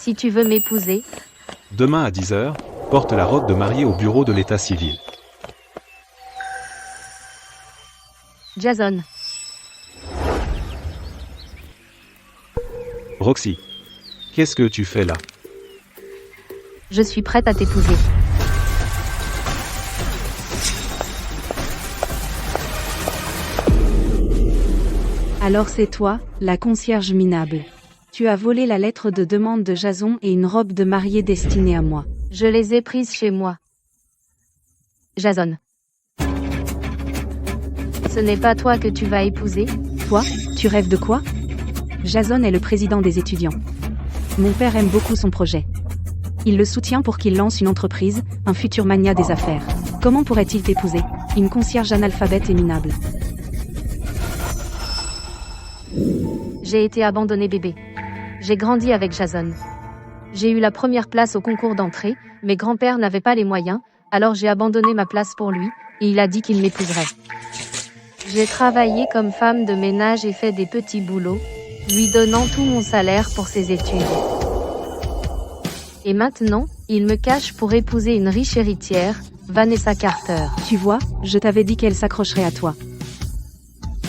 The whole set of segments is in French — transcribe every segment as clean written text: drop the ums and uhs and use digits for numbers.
Si tu veux m'épouser, Demain à 10h, porte la robe de mariée au bureau de l'état civil. Jason. Roxy. Qu'est-ce que tu fais là? Je suis prête à t'épouser. Alors c'est toi, la concierge minable. Tu as volé la lettre de demande de Jason et une robe de mariée destinée à moi. Je les ai prises chez moi. Jason. Ce n'est pas toi que tu vas épouser? Toi, tu rêves de quoi? Jason est le président des étudiants. Mon père aime beaucoup son projet. Il le soutient pour qu'il lance une entreprise, un futur magnat des affaires. Comment pourrait-il t'épouser? Une concierge analphabète et minable. J'ai été abandonnée bébé. J'ai grandi avec Jason. J'ai eu la première place au concours d'entrée, mes grands-pères n'avaient pas les moyens, alors j'ai abandonné ma place pour lui, et il a dit qu'il m'épouserait. J'ai travaillé comme femme de ménage et fait des petits boulots, lui donnant tout mon salaire pour ses études. Et maintenant, il me cache pour épouser une riche héritière, Vanessa Carter. Tu vois, je t'avais dit qu'elle s'accrocherait à toi.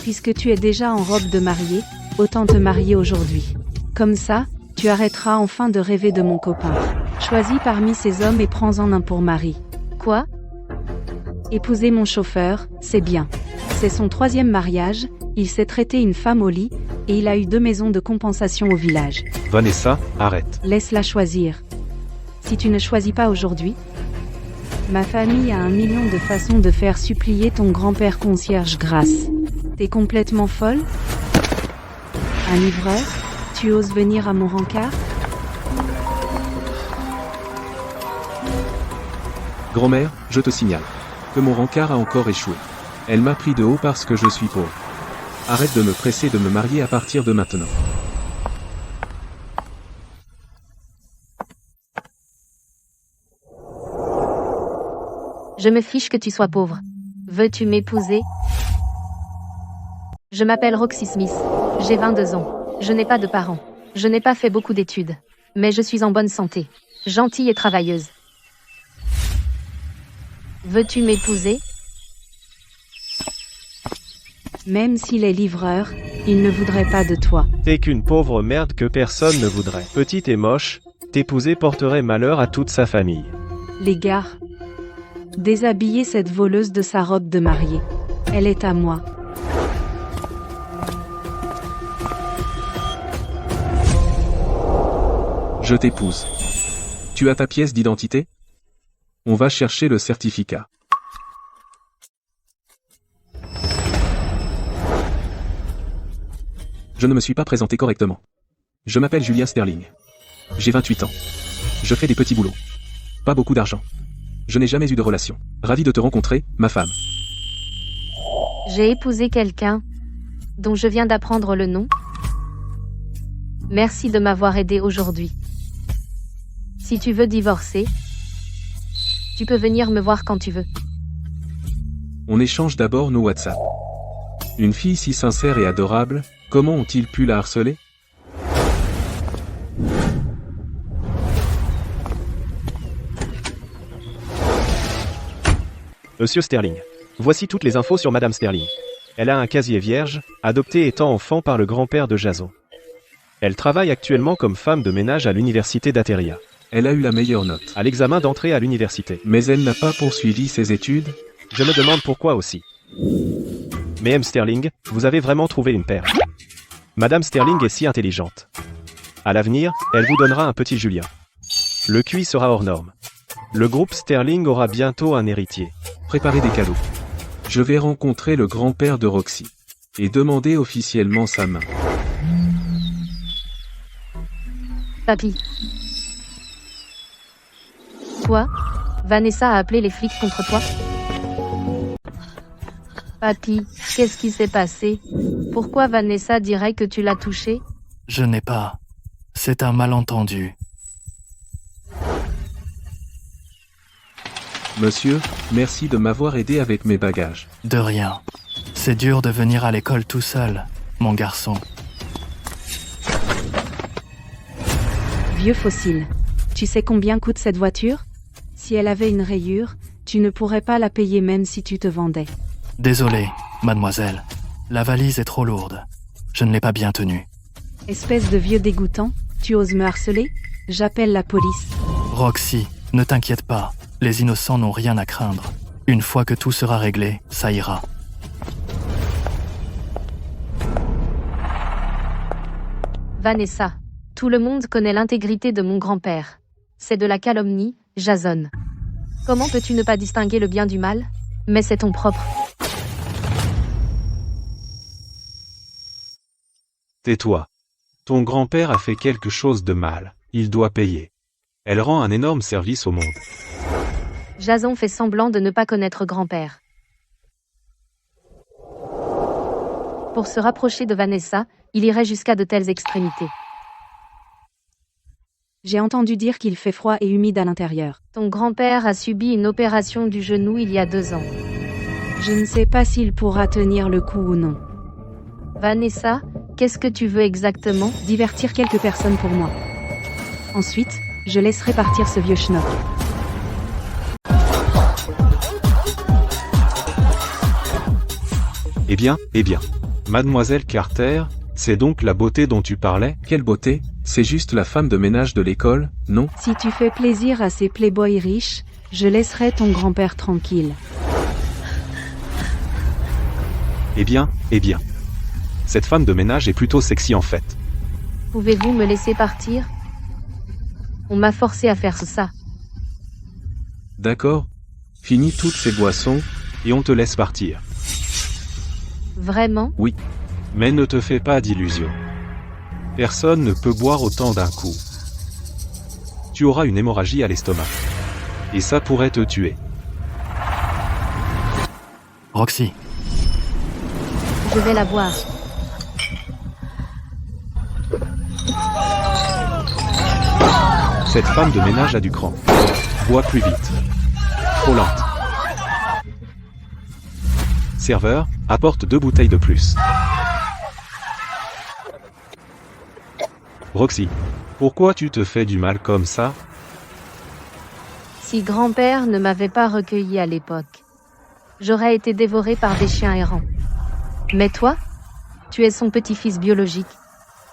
Puisque tu es déjà en robe de mariée, autant te marier aujourd'hui. Comme ça, tu arrêteras enfin de rêver de mon copain. Choisis parmi ces hommes et prends-en un pour mari. Quoi? Épouser mon chauffeur, c'est bien. C'est son 3e mariage, il s'est traité une femme au lit, et il a eu 2 maisons de compensation au village. Vanessa, arrête. Laisse-la choisir. Si tu ne choisis pas aujourd'hui, ma famille a 1 million de façons de faire supplier ton grand-père concierge Grasse. T'es complètement folle? Un livreur? Tu oses venir à mon rencard? Grand-mère, je te signale que mon rencard a encore échoué. Elle m'a pris de haut parce que je suis pauvre. Arrête de me presser de me marier à partir de maintenant. Je me fiche que tu sois pauvre. Veux-tu m'épouser? Je m'appelle Roxy Smith. J'ai 22 ans. Je n'ai pas de parents. Je n'ai pas fait beaucoup d'études. Mais je suis en bonne santé. Gentille et travailleuse. Veux-tu m'épouser? Même s'il est livreur, il ne voudrait pas de toi. T'es qu'une pauvre merde que personne ne voudrait. Petite et moche, t'épouser porterait malheur à toute sa famille. Les gars, déshabillez cette voleuse de sa robe de mariée. Elle est à moi. Je t'épouse. Tu as ta pièce d'identité? On va chercher le certificat. Je ne me suis pas présenté correctement. Je m'appelle Julien Sterling. J'ai 28 ans. Je fais des petits boulots. Pas beaucoup d'argent. Je n'ai jamais eu de relation. Ravi de te rencontrer, ma femme. J'ai épousé quelqu'un dont je viens d'apprendre le nom. Merci de m'avoir aidé aujourd'hui. Si tu veux divorcer, tu peux venir me voir quand tu veux. On échange d'abord nos WhatsApp. Une fille si sincère et adorable, comment ont-ils pu la harceler? Monsieur Sterling. Voici toutes les infos sur Madame Sterling. Elle a un casier vierge, adoptée étant enfant par le grand-père de Jason. Elle travaille actuellement comme femme de ménage à l'université d'Ateria. Elle a eu la meilleure note. À l'examen d'entrée à l'université. Mais elle n'a pas poursuivi ses études? Je me demande pourquoi aussi. Mais M. Sterling, vous avez vraiment trouvé une perle. Madame Sterling est si intelligente. À l'avenir, elle vous donnera un petit Julien. Le QI sera hors norme. Le groupe Sterling aura bientôt un héritier. Préparez des cadeaux. Je vais rencontrer le grand-père de Roxy. Et demander officiellement sa main. Papy. Quoi? Vanessa a appelé les flics contre toi? Papy, qu'est-ce qui s'est passé? Pourquoi Vanessa dirait que tu l'as touchée? Je n'ai pas. C'est un malentendu. Monsieur, merci de m'avoir aidé avec mes bagages. De rien. C'est dur de venir à l'école tout seul, mon garçon. Vieux fossile. Tu sais combien coûte cette voiture? Si elle avait une rayure, tu ne pourrais pas la payer même si tu te vendais. Désolé, mademoiselle. La valise est trop lourde. Je ne l'ai pas bien tenue. Espèce de vieux dégoûtant, tu oses me harceler? J'appelle la police. Roxy, ne t'inquiète pas. Les innocents n'ont rien à craindre. Une fois que tout sera réglé, ça ira. Vanessa. Tout le monde connaît l'intégrité de mon grand-père. C'est de la calomnie, Jason. Comment peux-tu ne pas distinguer le bien du mal? Mais c'est ton propre. Tais-toi. Ton grand-père a fait quelque chose de mal. Il doit payer. Elle rend un énorme service au monde. Jason fait semblant de ne pas connaître grand-père. Pour se rapprocher de Vanessa, il irait jusqu'à de telles extrémités. J'ai entendu dire qu'il fait froid et humide à l'intérieur. Ton grand-père a subi une opération du genou il y a 2 ans. Je ne sais pas s'il pourra tenir le coup ou non. Vanessa, qu'est-ce que tu veux exactement? Divertir quelques personnes pour moi. Ensuite, je laisserai partir ce vieux schnock. Eh bien. Mademoiselle Carter, c'est donc la beauté dont tu parlais? Quelle beauté, c'est juste la femme de ménage de l'école, non? Si tu fais plaisir à ces playboys riches, je laisserai ton grand-père tranquille. Eh bien. Cette femme de ménage est plutôt sexy en fait. Pouvez-vous me laisser partir? On m'a forcé à faire ça. D'accord. Finis toutes ces boissons. Et on te laisse partir. Vraiment? Mais ne te fais pas d'illusions. Personne ne peut boire autant d'un coup. Tu auras une hémorragie à l'estomac. Et ça pourrait te tuer. Roxy, Je vais la boire. Cette femme de ménage a du cran. Bois plus vite. Trop lente. Serveur, apporte 2 bouteilles de plus. Roxy, pourquoi tu te fais du mal comme ça? Si grand-père ne m'avait pas recueilli à l'époque, j'aurais été dévoré par des chiens errants. Mais toi, tu es son petit-fils biologique.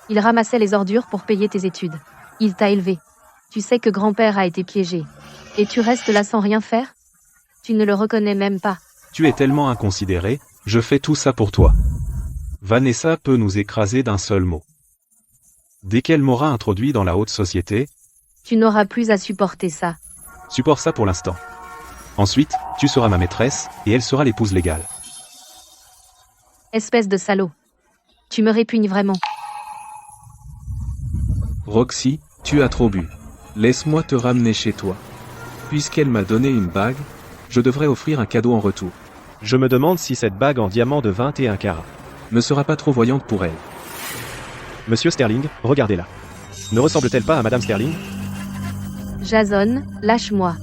Il ramassait les ordures pour payer tes études. Il t'a élevé. Tu sais que grand-père a été piégé. Et tu restes là sans rien faire? Tu ne le reconnais même pas. Tu es tellement inconsidéré, je fais tout ça pour toi. Vanessa peut nous écraser d'un seul mot. Dès qu'elle m'aura introduit dans la haute société, Tu n'auras plus à supporter ça. supporte ça pour l'instant. Ensuite, tu seras ma maîtresse, et elle sera l'épouse légale. Espèce de salaud. Tu me répugnes vraiment. Roxy, tu as trop bu. Laisse-moi te ramener chez toi. Puisqu'elle m'a donné une bague, je devrais offrir un cadeau en retour. Je me demande si cette bague en diamant de 21 carats. Ne sera pas trop voyante pour elle. Monsieur Sterling, regardez-la. Ne ressemble-t-elle pas à Madame Sterling? Jason, lâche-moi.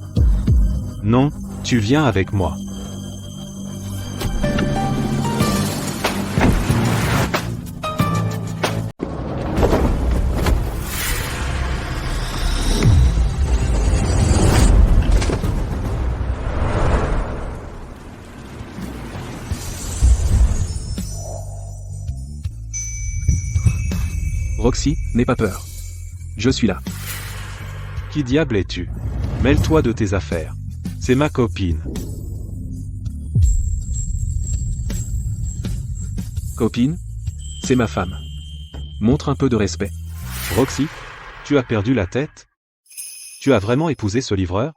Non, tu viens avec moi. Roxy, n'aie pas peur. Je suis là. Qui diable es-tu? Mêle-toi de tes affaires. C'est ma copine. Copine? C'est ma femme. Montre un peu de respect. Roxy, tu as perdu la tête? Tu as vraiment épousé ce livreur?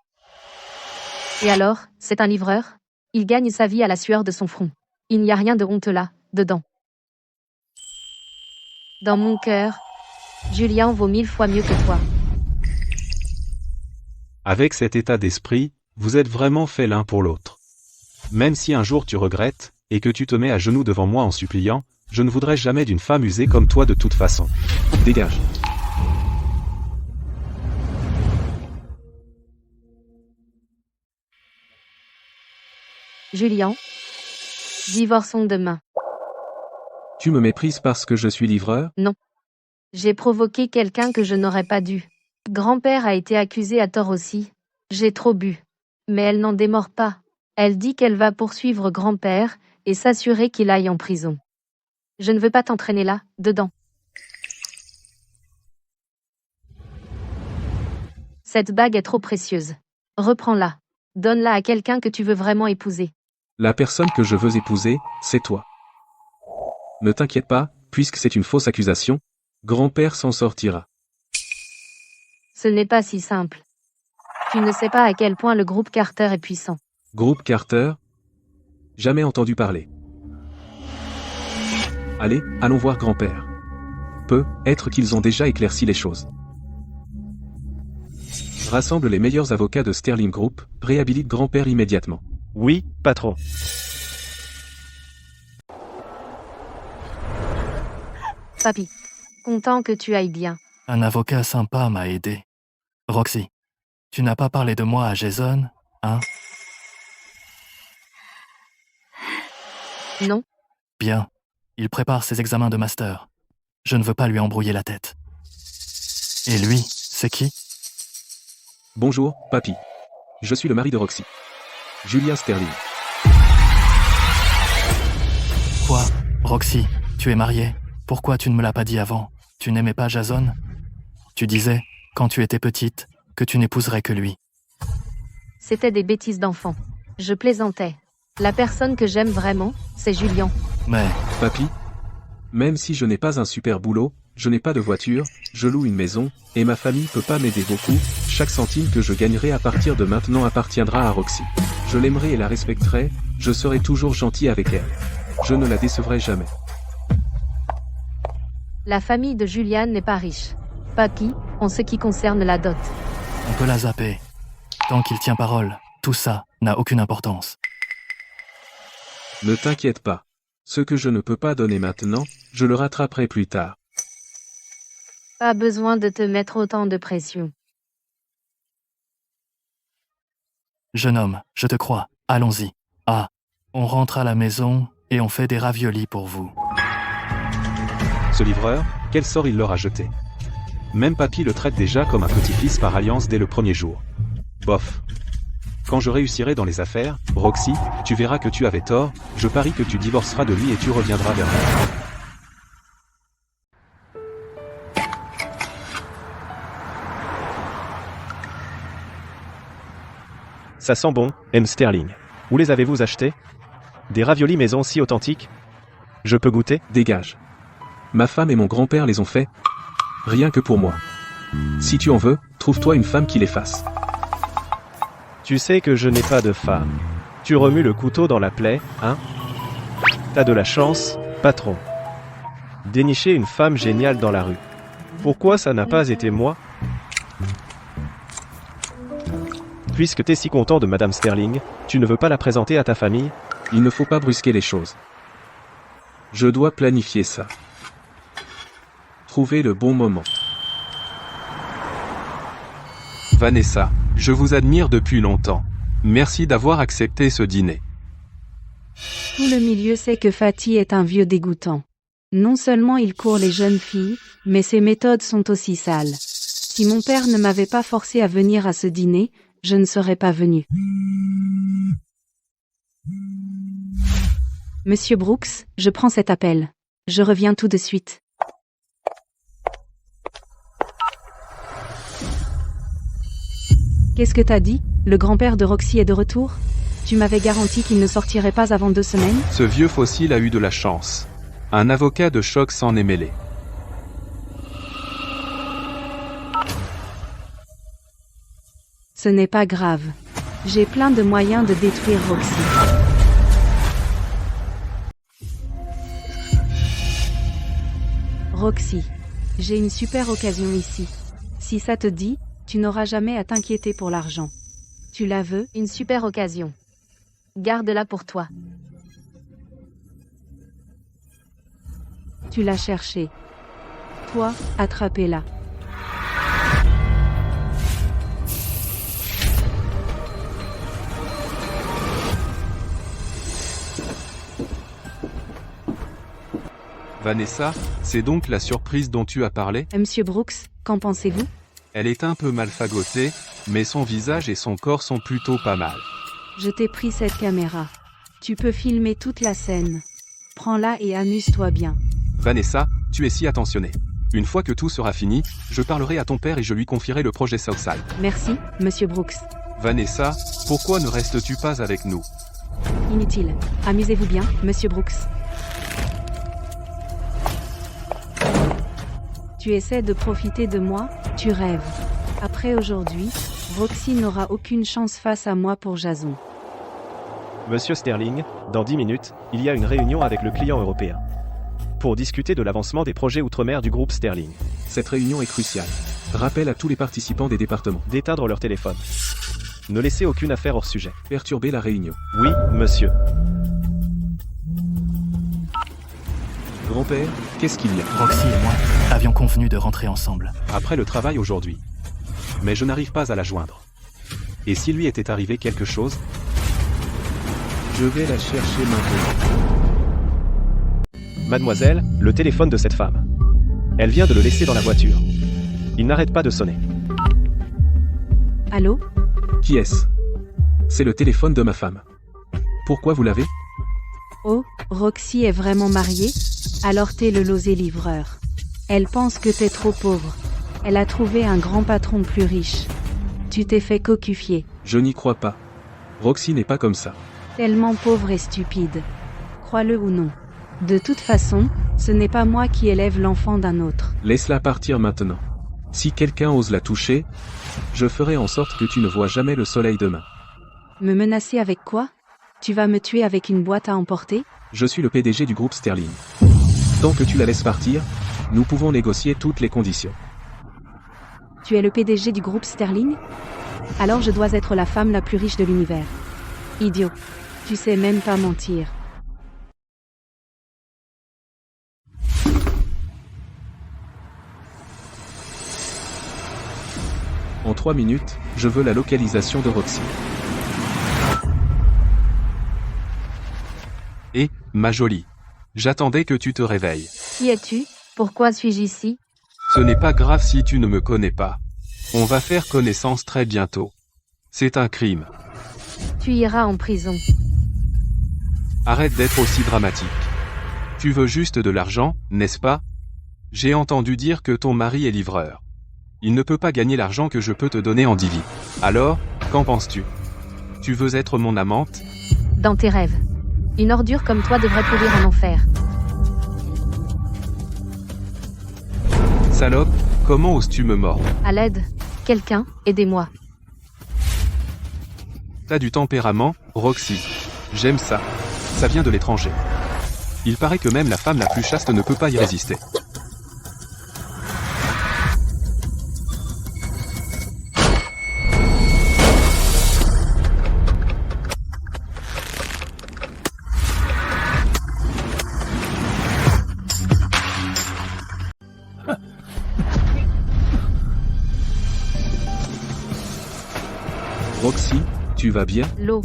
Et alors, c'est un livreur? Il gagne sa vie à la sueur de son front. Il n'y a rien de honteux là, dedans. Dans mon cœur, Julien vaut 1000 fois mieux que toi. Avec cet état d'esprit, vous êtes vraiment faits l'un pour l'autre. Même si un jour tu regrettes, et que tu te mets à genoux devant moi en suppliant, je ne voudrais jamais d'une femme usée comme toi de toute façon. Dégage. Julien, divorçons demain. Tu me méprises parce que je suis livreur? J'ai provoqué quelqu'un que je n'aurais pas dû. Grand-père a été accusé à tort aussi. J'ai trop bu. Mais elle n'en démord pas. Elle dit qu'elle va poursuivre grand-père et s'assurer qu'il aille en prison. Je ne veux pas t'entraîner là, dedans. Cette bague est trop précieuse. Reprends-la. Donne-la à quelqu'un que tu veux vraiment épouser. La personne que je veux épouser, c'est toi. Ne t'inquiète pas, puisque c'est une fausse accusation, grand-père s'en sortira. Ce n'est pas si simple. Tu ne sais pas à quel point le groupe Carter est puissant. Groupe Carter? Jamais entendu parler. Allez, allons voir grand-père. Peut-être qu'ils ont déjà éclairci les choses. Rassemble les meilleurs avocats de Sterling Group, réhabilite grand-père immédiatement. Oui, patron. Papy, content que tu ailles bien. Un avocat sympa m'a aidé. Roxy, tu n'as pas parlé de moi à Jason, hein? Non? Bien. Il prépare ses examens de master. Je ne veux pas lui embrouiller la tête. Et lui, c'est qui? Bonjour, papy. Je suis le mari de Roxy. Julia Sterling. Quoi? Roxy, tu es mariée? Pourquoi tu ne me l'as pas dit avant? Tu n'aimais pas Jason? Tu disais, quand tu étais petite, que tu n'épouserais que lui. C'était des bêtises d'enfant. Je plaisantais. La personne que j'aime vraiment, c'est Julian. Mais, Papy, même si je n'ai pas un super boulot, je n'ai pas de voiture, je loue une maison, et ma famille peut pas m'aider beaucoup, chaque centime que je gagnerai à partir de maintenant appartiendra à Roxy. Je l'aimerai et la respecterai, je serai toujours gentil avec elle. Je ne la décevrai jamais. La famille de Julian n'est pas riche. Papy, en ce qui concerne la dot. on peut la zapper. Tant qu'il tient parole, tout ça n'a aucune importance. Ne t'inquiète pas. Ce que je ne peux pas donner maintenant, je le rattraperai plus tard. Pas besoin de te mettre autant de pression. Jeune homme, je te crois, allons-y. Ah, on rentre à la maison et on fait des raviolis pour vous. Ce livreur, quel sort il leur a jeté. Même papy le traite déjà comme un petit-fils par alliance dès le premier jour. Bof. Quand je réussirai dans les affaires, Roxy, tu verras que tu avais tort, je parie que tu divorceras de lui et tu reviendras vers moi. Ça sent bon, M. Sterling. Où les avez-vous achetés? Des raviolis maison si authentiques? Je peux goûter? Dégage. Ma femme et mon grand-père les ont faits. Rien que pour moi. Si tu en veux, trouve-toi une femme qui les fasse. Tu sais que je n'ai pas de femme. Tu remues le couteau dans la plaie, hein? T'as de la chance, patron. Dénicher une femme géniale dans la rue. Pourquoi ça n'a pas été moi? Puisque t'es si content de Madame Sterling, tu ne veux pas la présenter à ta famille? Il ne faut pas brusquer les choses. Je dois planifier ça. Trouver le bon moment. Vanessa, je vous admire depuis longtemps. Merci d'avoir accepté ce dîner. Tout le milieu sait que Fatih est un vieux dégoûtant. Non seulement il court les jeunes filles, mais ses méthodes sont aussi sales. Si mon père ne m'avait pas forcé à venir à ce dîner, je ne serais pas venu. Monsieur Brooks, je prends cet appel. Je reviens tout de suite. Qu'est-ce que t'as dit? Le grand-père de Roxy est de retour? Tu m'avais garanti qu'il ne sortirait pas avant 2 semaines? Ce vieux fossile a eu de la chance. Un avocat de choc s'en est mêlé. Ce n'est pas grave. J'ai plein de moyens de détruire Roxy. Roxy, j'ai une super occasion ici. Si ça te dit, tu n'auras jamais à t'inquiéter pour l'argent. Tu la veux? Une super occasion. Garde-la pour toi. Tu l'as cherchée. Toi, attrapez-la. Vanessa, c'est donc la surprise dont tu as parlé? Monsieur Brooks, qu'en pensez-vous? Elle est un peu mal fagotée, mais son visage et son corps sont plutôt pas mal. Je t'ai pris cette caméra. Tu peux filmer toute la scène. Prends-la et amuse-toi bien. Vanessa, tu es si attentionnée. Une fois que tout sera fini, je parlerai à ton père et je lui confierai le projet Southside. Merci, Monsieur Brooks. Vanessa, pourquoi ne restes-tu pas avec nous? Inutile. Amusez-vous bien, Monsieur Brooks. Tu essaies de profiter de moi, tu rêves. Après aujourd'hui, Roxy n'aura aucune chance face à moi pour Jason. Monsieur Sterling, dans 10 minutes, il y a une réunion avec le client européen. Pour discuter de l'avancement des projets outre-mer du groupe Sterling. Cette réunion est cruciale. Rappel à tous les participants des départements. D'éteindre leur téléphone. Ne laissez aucune affaire hors sujet. Perturber la réunion. Oui, monsieur. Grand-père, qu'est-ce qu'il y a? Roxy et moi avions convenu de rentrer ensemble. Après le travail aujourd'hui. Mais je n'arrive pas à la joindre. Et s'il lui était arrivé quelque chose? Je vais la chercher maintenant. Mademoiselle, le téléphone de cette femme. Elle vient de le laisser dans la voiture. Il n'arrête pas de sonner. Allô? Qui est-ce? C'est le téléphone de ma femme. Pourquoi vous l'avez? Oh, Roxy est vraiment mariée? Alors t'es le losé livreur. Elle pense que t'es trop pauvre. Elle a trouvé un grand patron plus riche. Tu t'es fait cocufier. Je n'y crois pas. Roxy n'est pas comme ça. Tellement pauvre et stupide. Crois-le ou non. De toute façon, ce n'est pas moi qui élève l'enfant d'un autre. Laisse-la partir maintenant. Si quelqu'un ose la toucher, je ferai en sorte que tu ne vois jamais le soleil demain. Me menacer avec quoi? Tu vas me tuer avec une boîte à emporter? Je suis le PDG du groupe Sterling. Tant que tu la laisses partir, nous pouvons négocier toutes les conditions. Tu es le PDG du groupe Sterling? Alors je dois être la femme la plus riche de l'univers. Idiot. Tu sais même pas mentir. En 3 minutes, je veux la localisation de Roxy. Et, ma jolie. J'attendais que tu te réveilles. Qui es-tu? Pourquoi suis-je ici? Ce n'est pas grave si tu ne me connais pas. On va faire connaissance très bientôt. C'est un crime. Tu iras en prison. Arrête d'être aussi dramatique. Tu veux juste de l'argent, n'est-ce pas? J'ai entendu dire que ton mari est livreur. Il ne peut pas gagner l'argent que je peux te donner en divi. Alors, qu'en penses-tu? Tu veux être mon amante? Dans tes rêves. Une ordure comme toi devrait pourrir en enfer. Salope, comment oses-tu me mordre? À l'aide. Quelqu'un, aidez-moi. T'as du tempérament, Roxy. J'aime ça. Ça vient de l'étranger. Il paraît que même la femme la plus chaste ne peut pas y résister. Roxy, tu vas bien? L'eau.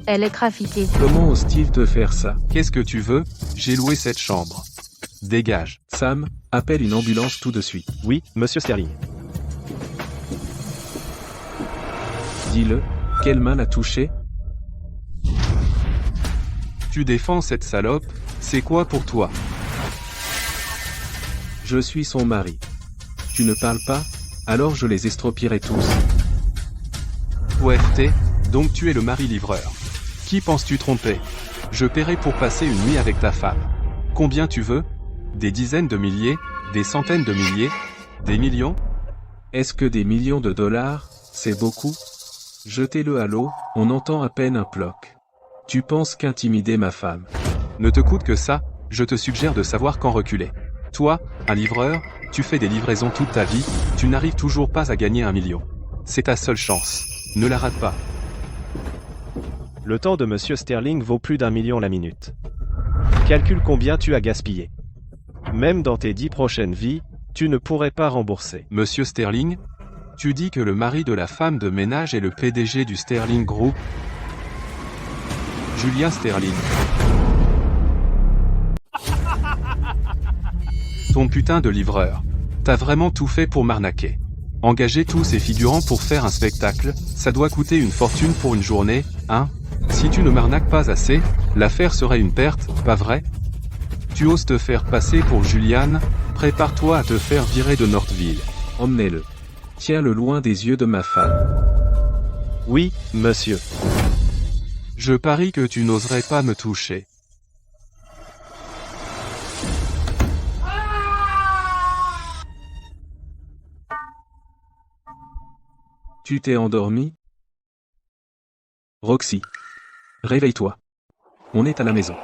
Elle est trafiquée. Comment ose-t-il te faire ça? Qu'est-ce que tu veux? J'ai loué cette chambre. Dégage. Sam, appelle une ambulance tout de suite. Oui, monsieur Sterling. Dis-le, quelle main l'a touché? Tu défends cette salope? C'est quoi pour toi? Je suis son mari. Tu ne parles pas? Alors je les estropierai tous. OFT, donc tu es le mari livreur. Qui penses-tu tromper? Je paierai pour passer une nuit avec ta femme. Combien tu veux? Des dizaines de milliers? Des centaines de milliers? Des millions? Est-ce que des millions de dollars, c'est beaucoup? Jetez-le à l'eau, on entend à peine un ploc. Tu penses qu'intimider ma femme? Ne te coûte que ça, je te suggère de savoir quand reculer. Toi, un livreur, tu fais des livraisons toute ta vie, tu n'arrives toujours pas à gagner 1 million. C'est ta seule chance. Ne la rate pas. Le temps de monsieur Sterling vaut plus d'1 million la minute. Calcule combien tu as gaspillé. Même dans tes 10 prochaines vies, tu ne pourrais pas rembourser. Monsieur Sterling, tu dis que le mari de la femme de ménage est le PDG du Sterling Group? Julien Sterling. Ton putain de livreur. T'as vraiment tout fait pour m'arnaquer. Engager tous ces figurants pour faire un spectacle, ça doit coûter une fortune pour une journée, hein? Si tu ne m'arnaques pas assez, l'affaire serait une perte, pas vrai? Tu oses te faire passer pour Julian, prépare-toi à te faire virer de Northville. Emmenez-le. Tiens-le loin des yeux de ma femme. Oui, monsieur. Je parie que tu n'oserais pas me toucher. Tu t'es endormi? Roxy. Réveille-toi. On est à la maison.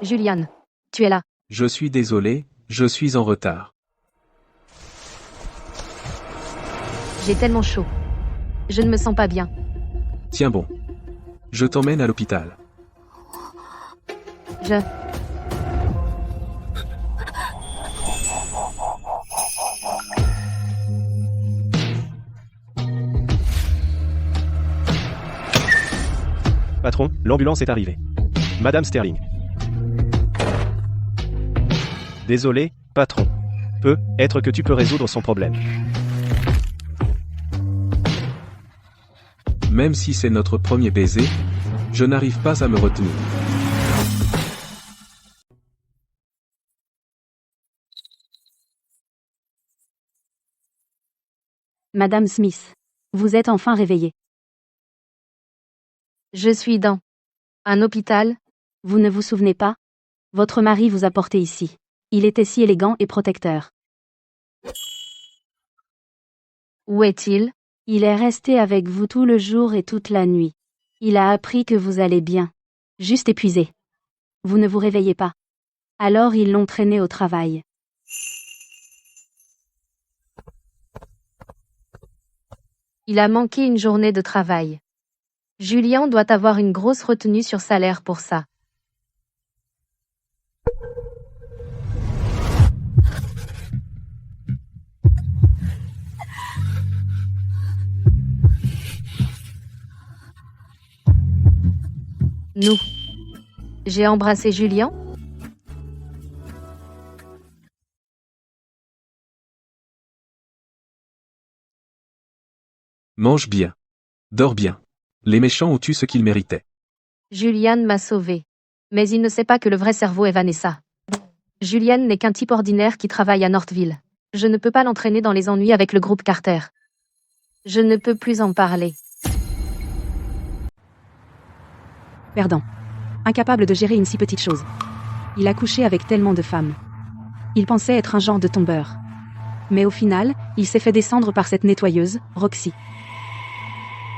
Julian, tu es là. Je suis désolé, je suis en retard. J'ai tellement chaud. Je ne me sens pas bien. Tiens bon. Je t'emmène à l'hôpital. Je... Patron, l'ambulance est arrivée. Madame Sterling. Désolé, patron. Peut-être que tu peux résoudre son problème. Même si c'est notre premier baiser, je n'arrive pas à me retenir. Madame Smith. Vous êtes enfin réveillée. Je suis dans un hôpital. Vous ne vous souvenez pas? Votre mari vous a porté ici. Il était si élégant et protecteur. Où est-il? Il est resté avec vous tout le jour et toute la nuit. Il a appris que vous allez bien. Juste épuisé. Vous ne vous réveillez pas. Alors ils l'ont traîné au travail. Il a manqué une journée de travail. Julian doit avoir une grosse retenue sur salaire pour ça. Nous. J'ai embrassé Julian? Mange bien. Dors bien. Les méchants ont eu ce qu'ils méritaient. Julian m'a sauvé. Mais il ne sait pas que le vrai cerveau est Vanessa. Julian n'est qu'un type ordinaire qui travaille à Northville. Je ne peux pas l'entraîner dans les ennuis avec le groupe Carter. Je ne peux plus en parler. Perdant. Incapable de gérer une si petite chose. Il a couché avec tellement de femmes. Il pensait être un genre de tombeur. Mais au final, il s'est fait descendre par cette nettoyeuse, Roxy.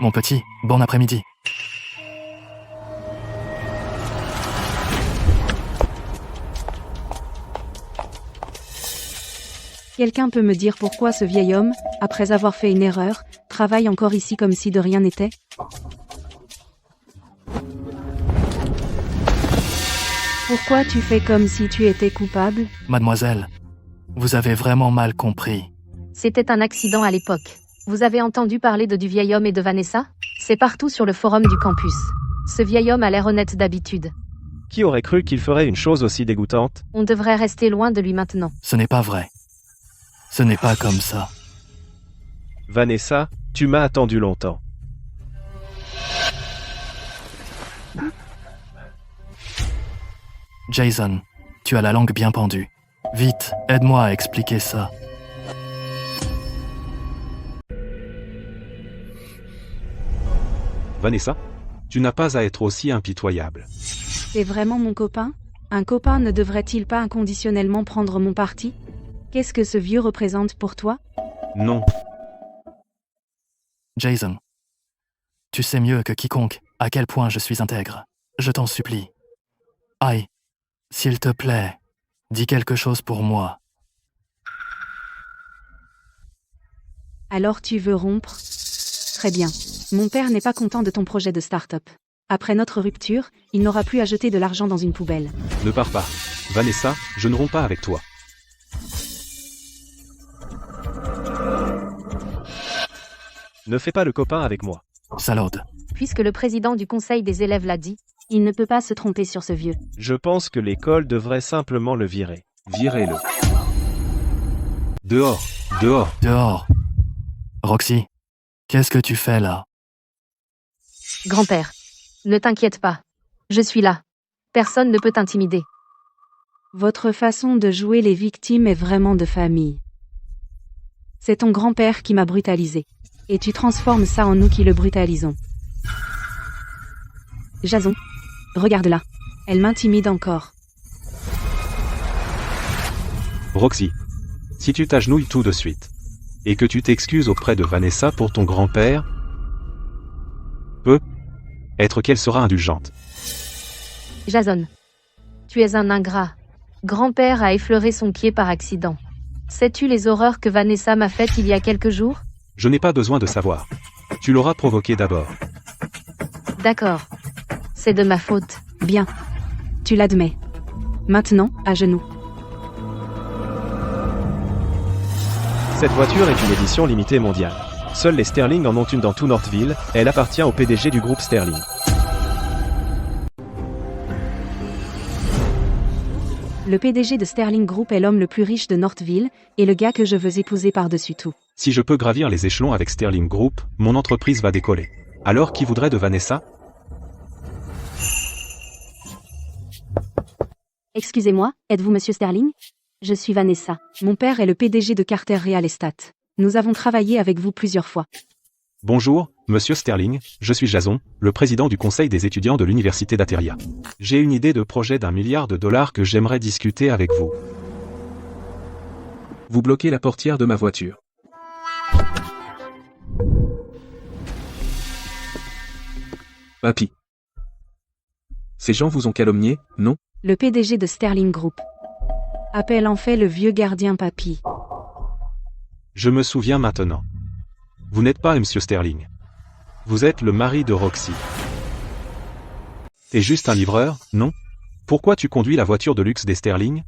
Mon petit, bon après-midi. Quelqu'un peut me dire pourquoi ce vieil homme, après avoir fait une erreur, travaille encore ici comme si de rien n'était? Pourquoi tu fais comme si tu étais coupable? Mademoiselle, vous avez vraiment mal compris. C'était un accident à l'époque. Vous avez entendu parler du vieil homme et de Vanessa? C'est partout sur le forum du campus. Ce vieil homme a l'air honnête d'habitude. Qui aurait cru qu'il ferait une chose aussi dégoûtante? On devrait rester loin de lui maintenant. Ce n'est pas vrai. Ce n'est pas comme ça. Vanessa, tu m'as attendu longtemps. Jason, tu as la langue bien pendue. Vite, aide-moi à expliquer ça. Vanessa, tu n'as pas à être aussi impitoyable. C'est vraiment mon copain? Un copain ne devrait-il pas inconditionnellement prendre mon parti? Qu'est-ce que ce vieux représente pour toi? Non, Jason, tu sais mieux que quiconque à quel point je suis intègre. Je t'en supplie. Aïe, s'il te plaît, dis quelque chose pour moi. Alors tu veux rompre? Très bien. Mon père n'est pas content de ton projet de start-up. Après notre rupture, il n'aura plus à jeter de l'argent dans une poubelle. ne pars pas. Vanessa, je ne romps pas avec toi. Ne fais pas le copain avec moi. Salaude. Puisque le président du conseil des élèves l'a dit, Il ne peut pas se tromper sur ce vieux. Je pense que l'école devrait simplement le virer. Virez-le. Dehors, dehors. Dehors. Roxy, qu'est-ce que tu fais là? Grand-père, ne t'inquiète pas. Je suis là. Personne ne peut t'intimider. Votre façon de jouer les victimes est vraiment de famille. C'est ton grand-père qui m'a brutalisé. Et tu transformes ça en nous qui le brutalisons. Jason, regarde-la. Elle m'intimide encore. Roxy, si tu t'agenouilles tout de suite, et que tu t'excuses auprès de Vanessa pour ton grand-père, peut-être qu'elle sera indulgente. Jason, tu es un ingrat. Grand-père a effleuré son pied par accident. Sais-tu les horreurs que Vanessa m'a faites il y a quelques jours? Je n'ai pas besoin de savoir. Tu l'auras provoqué d'abord. D'accord. C'est de ma faute. Bien. Tu l'admets. Maintenant, à genoux. Cette voiture est une édition limitée mondiale. Seuls les Sterling en ont une dans tout Northville, elle appartient au PDG du groupe Sterling. Le PDG de Sterling Group est l'homme le plus riche de Northville, et le gars que je veux épouser par-dessus tout. Si je peux gravir les échelons avec Sterling Group, mon entreprise va décoller. Alors qui voudrait de Vanessa? Excusez-moi, êtes-vous Monsieur Sterling? Je suis Vanessa. Mon père est le PDG de Carter Real Estate. Nous avons travaillé avec vous plusieurs fois. Bonjour, Monsieur Sterling, je suis Jason, le président du conseil des étudiants de l'université d'Ateria. J'ai une idée de projet d'1 milliard de dollars que j'aimerais discuter avec vous. Vous bloquez la portière de ma voiture. Papy. Ces gens vous ont calomnié, non? Le PDG de Sterling Group. Appelle en fait le vieux gardien papy. Je me souviens maintenant. Vous n'êtes pas Monsieur Sterling. Vous êtes le mari de Roxy. T'es juste un livreur, non? Pourquoi tu conduis la voiture de luxe des Sterling?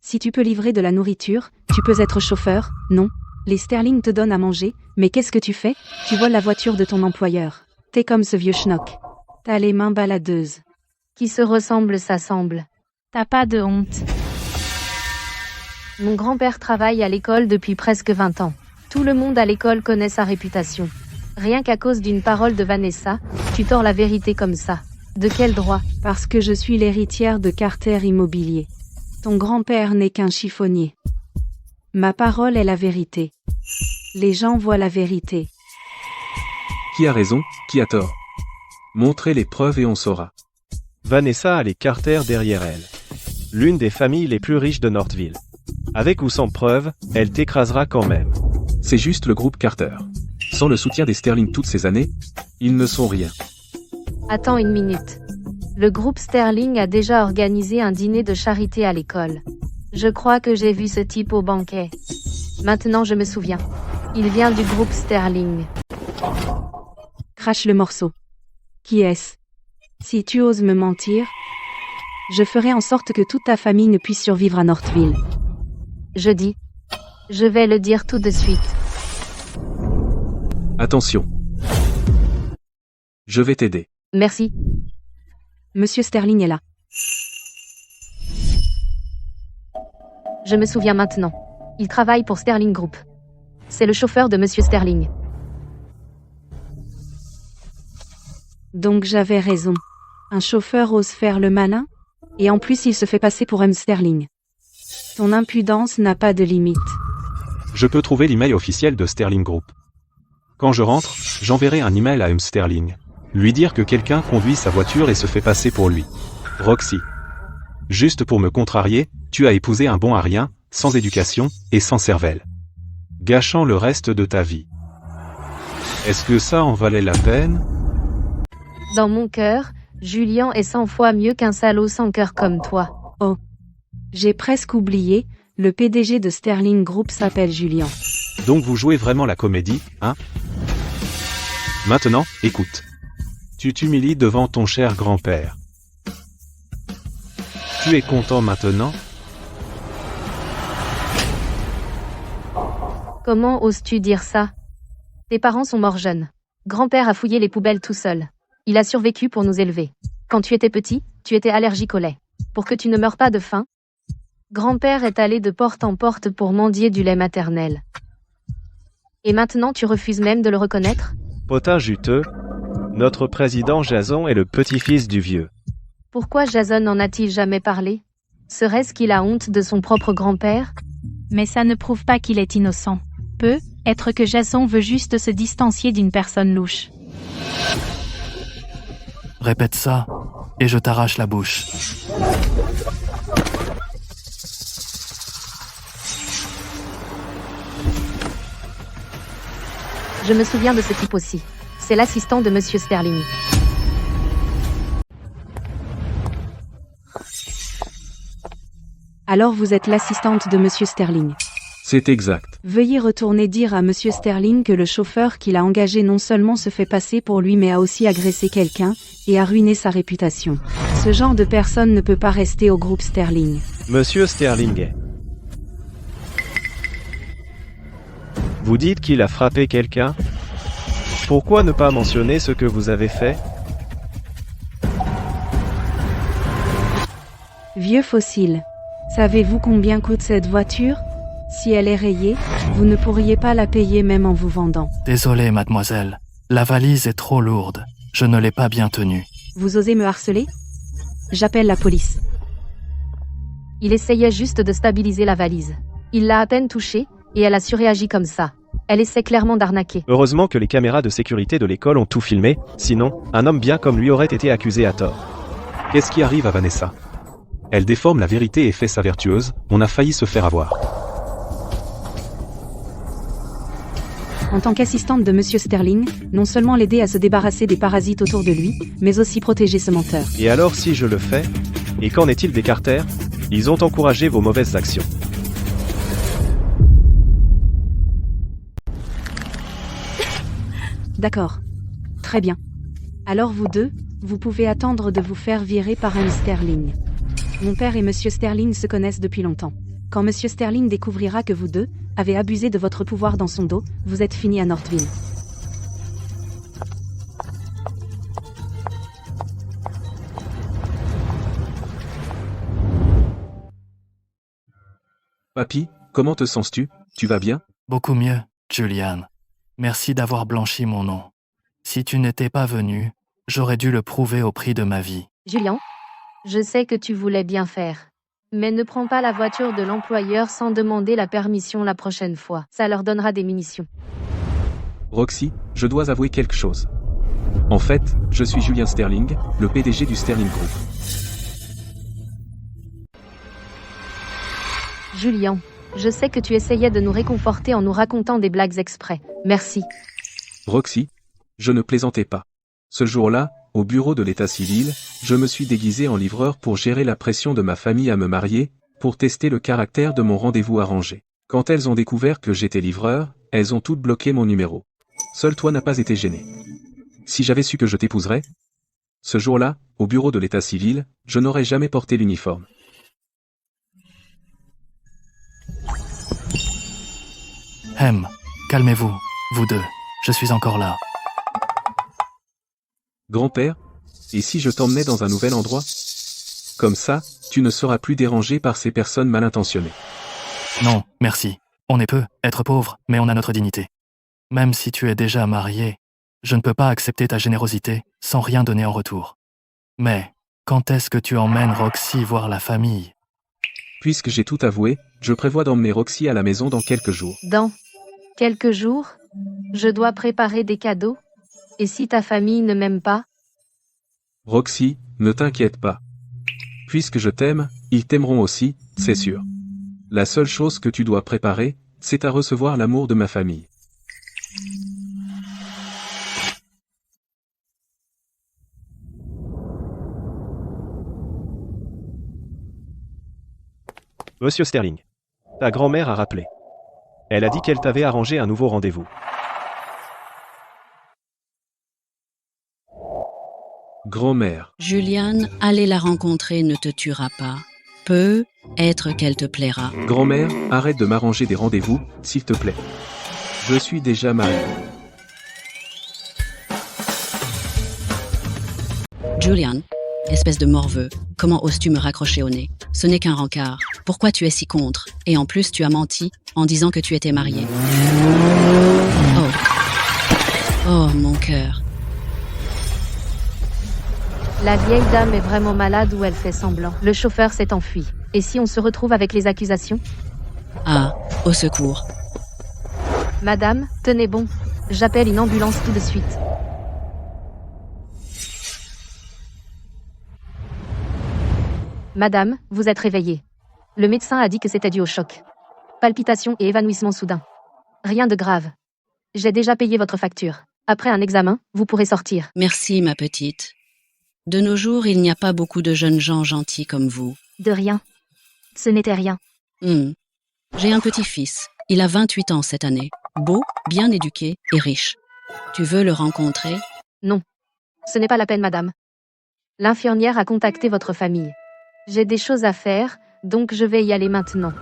Si tu peux livrer de la nourriture, tu peux être chauffeur, non? Les Sterling te donnent à manger, mais qu'est-ce que tu fais? Tu voles la voiture de ton employeur. T'es comme ce vieux schnock. T'as les mains baladeuses. Qui se ressemble s'assemble. T'as pas de honte. Mon grand-père travaille à l'école depuis presque 20 ans. Tout le monde à l'école connaît sa réputation. Rien qu'à cause d'une parole de Vanessa, tu tords la vérité comme ça. De quel droit? Parce que je suis l'héritière de Carter Immobilier. Ton grand-père n'est qu'un chiffonnier. Ma parole est la vérité. Les gens voient la vérité. Qui a raison, qui a tort? Montrez les preuves et on saura. Vanessa a les Carter derrière elle. L'une des familles les plus riches de Northville. Avec ou sans preuve, elle t'écrasera quand même. C'est juste le groupe Carter. Sans le soutien des Sterling toutes ces années, ils ne sont rien. Attends une minute. Le groupe Sterling a déjà organisé un dîner de charité à l'école. Je crois que j'ai vu ce type au banquet. Maintenant je me souviens. Il vient du groupe Sterling. Crache le morceau. Qui est-ce? Si tu oses me mentir, je ferai en sorte que toute ta famille ne puisse survivre à Northville. Je dis. Je vais le dire tout de suite. Attention. Je vais t'aider. Merci. Monsieur Sterling est là. Je me souviens maintenant. Il travaille pour Sterling Group. C'est le chauffeur de Monsieur Sterling. Donc j'avais raison. Un chauffeur ose faire le malin? Et en plus il se fait passer pour M. Sterling. Ton impudence n'a pas de limite. Je peux trouver l'email officiel de Sterling Group. Quand je rentre, j'enverrai un email à M. Sterling. Lui dire que quelqu'un conduit sa voiture et se fait passer pour lui. Roxy. Juste pour me contrarier, tu as épousé un bon à rien, sans éducation, et sans cervelle. Gâchant le reste de ta vie. Est-ce que ça en valait la peine? Dans mon cœur, Julien est 100 fois mieux qu'un salaud sans cœur comme toi. Oh. J'ai presque oublié, le PDG de Sterling Group s'appelle Julien. Donc vous jouez vraiment la comédie, hein? Maintenant, écoute. Tu t'humilies devant ton cher grand-père. Tu es content maintenant? Comment oses-tu dire ça? Tes parents sont morts jeunes. Grand-père a fouillé les poubelles tout seul. Il a survécu pour nous élever. Quand tu étais petit, tu étais allergique au lait. Pour que tu ne meures pas de faim, Grand-père est allé de porte en porte pour mendier du lait maternel. Et maintenant tu refuses même de le reconnaître? Potin juteux. Notre président Jason est le petit-fils du vieux. Pourquoi Jason n'en a-t-il jamais parlé? Serait-ce qu'il a honte de son propre grand-père? Mais ça ne prouve pas qu'il est innocent. Peut être que Jason veut juste se distancier d'une personne louche. Répète ça, et je t'arrache la bouche. Je me souviens de ce type aussi. C'est l'assistant de Monsieur Sterling. Alors vous êtes l'assistante de Monsieur Sterling. C'est exact. Veuillez retourner dire à Monsieur Sterling que le chauffeur qu'il a engagé non seulement se fait passer pour lui mais a aussi agressé quelqu'un, et a ruiné sa réputation. Ce genre de personne ne peut pas rester au groupe Sterling. Monsieur Sterling. Vous dites qu'il a frappé quelqu'un? Pourquoi ne pas mentionner ce que vous avez fait? Vieux fossile. Savez-vous combien coûte cette voiture? Si elle est rayée, vous ne pourriez pas la payer même en vous vendant. Désolé, mademoiselle. La valise est trop lourde. Je ne l'ai pas bien tenue. Vous osez me harceler? J'appelle la police. Il essayait juste de stabiliser la valise. Il l'a à peine touchée, et elle a surréagi comme ça. Elle essaie clairement d'arnaquer. Heureusement que les caméras de sécurité de l'école ont tout filmé, sinon, un homme bien comme lui aurait été accusé à tort. Qu'est-ce qui arrive à Vanessa? Elle déforme la vérité et fait sa vertueuse, on a failli se faire avoir. En tant qu'assistante de Monsieur Sterling, non seulement l'aider à se débarrasser des parasites autour de lui, mais aussi protéger ce menteur. Et alors si je le fais? Et qu'en est-il des Carter? Ils ont encouragé vos mauvaises actions. D'accord. Très bien. Alors vous deux, vous pouvez attendre de vous faire virer par un Sterling. Mon père et Monsieur Sterling se connaissent depuis longtemps. Quand Monsieur Sterling découvrira que vous deux avez abusé de votre pouvoir dans son dos, vous êtes finis à Northville. Papy, comment te sens-tu? Tu vas bien? Beaucoup mieux, Julian. Merci d'avoir blanchi mon nom. Si tu n'étais pas venu, j'aurais dû le prouver au prix de ma vie. Julian, je sais que tu voulais bien faire. Mais ne prends pas la voiture de l'employeur sans demander la permission la prochaine fois. Ça leur donnera des munitions. Roxy, je dois avouer quelque chose. En fait, je suis Julien Sterling, le PDG du Sterling Group. Julian, je sais que tu essayais de nous réconforter en nous racontant des blagues exprès. Merci. Roxy, je ne plaisantais pas. Ce jour-là, au bureau de l'état civil, je me suis déguisé en livreur pour gérer la pression de ma famille à me marier, pour tester le caractère de mon rendez-vous arrangé. Quand elles ont découvert que j'étais livreur, elles ont toutes bloqué mon numéro. Seul toi n'as pas été gêné. Si j'avais su que je t'épouserais, ce jour-là, au bureau de l'état civil, je n'aurais jamais porté l'uniforme. Calmez-vous, vous deux. Je suis encore là. Grand-père, et si je t'emmenais dans un nouvel endroit? Comme ça, tu ne seras plus dérangé par ces personnes mal intentionnées. Non, merci. On est peu, être pauvre, mais on a notre dignité. Même si tu es déjà marié, je ne peux pas accepter ta générosité sans rien donner en retour. Mais, quand est-ce que tu emmènes Roxy voir la famille? Puisque j'ai tout avoué, je prévois d'emmener Roxy à la maison dans quelques jours. Dans quelques jours, je dois préparer des cadeaux. Et si ta famille ne m'aime pas? Roxy, ne t'inquiète pas. Puisque je t'aime, ils t'aimeront aussi, c'est sûr. La seule chose que tu dois préparer, c'est à recevoir l'amour de ma famille. Monsieur Sterling. Ta grand-mère a rappelé. Elle a dit qu'elle t'avait arrangé un nouveau rendez-vous. Grand-mère. Julian, aller la rencontrer ne te tuera pas. Peut être qu'elle te plaira. Grand-mère, arrête de m'arranger des rendez-vous, s'il te plaît. Je suis déjà marié. Julian, espèce de morveux, comment oses-tu me raccrocher au nez? Ce n'est qu'un rencard. Pourquoi tu es si contre? Et en plus, tu as menti en disant que tu étais marié. Oh. Oh, mon cœur. La vieille dame est vraiment malade ou elle fait semblant. Le chauffeur s'est enfui. Et si on se retrouve avec les accusations? Ah, au secours. Madame, tenez bon. J'appelle une ambulance tout de suite. Madame, vous êtes réveillée. Le médecin a dit que c'était dû au choc. Palpitations et évanouissement soudain. Rien de grave. J'ai déjà payé votre facture. Après un examen, vous pourrez sortir. Merci, ma petite. De nos jours, il n'y a pas beaucoup de jeunes gens gentils comme vous. De rien. Ce n'était rien. J'ai un petit-fils. Il a 28 ans cette année. Beau, bien éduqué et riche. Tu veux le rencontrer? Non. Ce n'est pas la peine, madame. L'infirmière a contacté votre famille. J'ai des choses à faire, donc je vais y aller maintenant.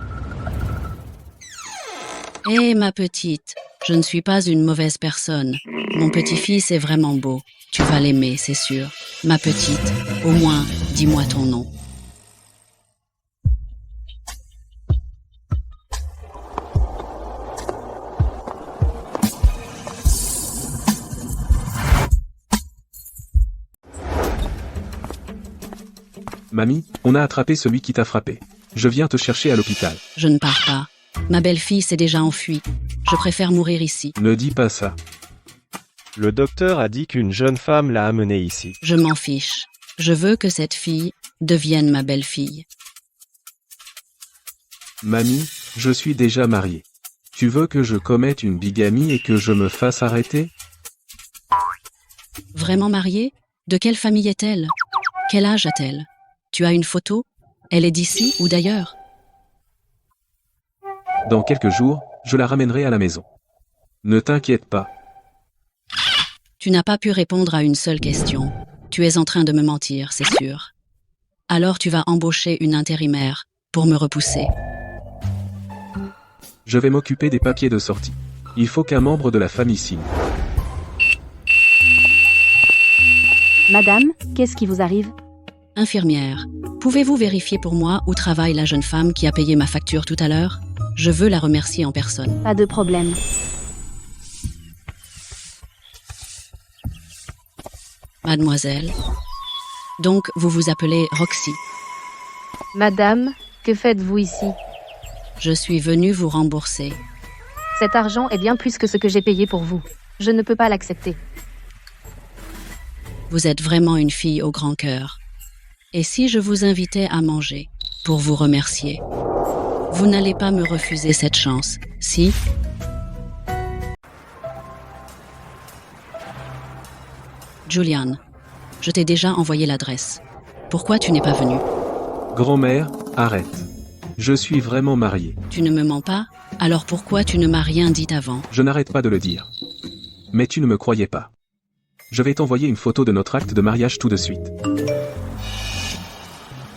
Hé, ma petite, je ne suis pas une mauvaise personne. Mon petit-fils est vraiment beau. Tu vas l'aimer, c'est sûr. Ma petite, au moins, dis-moi ton nom. Mamie, on a attrapé celui qui t'a frappé. Je viens te chercher à l'hôpital. Je ne pars pas. Ma belle-fille s'est déjà enfuie. Je préfère mourir ici. Ne dis pas ça. Le docteur a dit qu'une jeune femme l'a amené ici. Je m'en fiche. Je veux que cette fille devienne ma belle-fille. Mamie, je suis déjà marié. Tu veux que je commette une bigamie et que je me fasse arrêter? Vraiment mariée? De quelle famille est-elle? Quel âge a-t-elle? Tu as une photo? Elle est d'ici ou d'ailleurs? Dans quelques jours, je la ramènerai à la maison. Ne t'inquiète pas. Tu n'as pas pu répondre à une seule question. Tu es en train de me mentir, c'est sûr. Alors tu vas embaucher une intérimaire pour me repousser. Je vais m'occuper des papiers de sortie. Il faut qu'un membre de la famille signe. Madame, qu'est-ce qui vous arrive? Infirmière, pouvez-vous vérifier pour moi où travaille la jeune femme qui a payé ma facture tout à l'heure? Je veux la remercier en personne. Pas de problème. Mademoiselle. Donc, vous vous appelez Roxy. Madame, que faites-vous ici? Je suis venue vous rembourser. Cet argent est bien plus que ce que j'ai payé pour vous. Je ne peux pas l'accepter. Vous êtes vraiment une fille au grand cœur. Et si je vous invitais à manger, pour vous remercier? Vous n'allez pas me refuser cette chance, si? Julian, je t'ai déjà envoyé l'adresse. Pourquoi tu n'es pas venu? Grand-mère, arrête. Je suis vraiment marié. Tu ne me mens pas? Alors pourquoi tu ne m'as rien dit avant? Je n'arrête pas de le dire. Mais tu ne me croyais pas. Je vais t'envoyer une photo de notre acte de mariage tout de suite.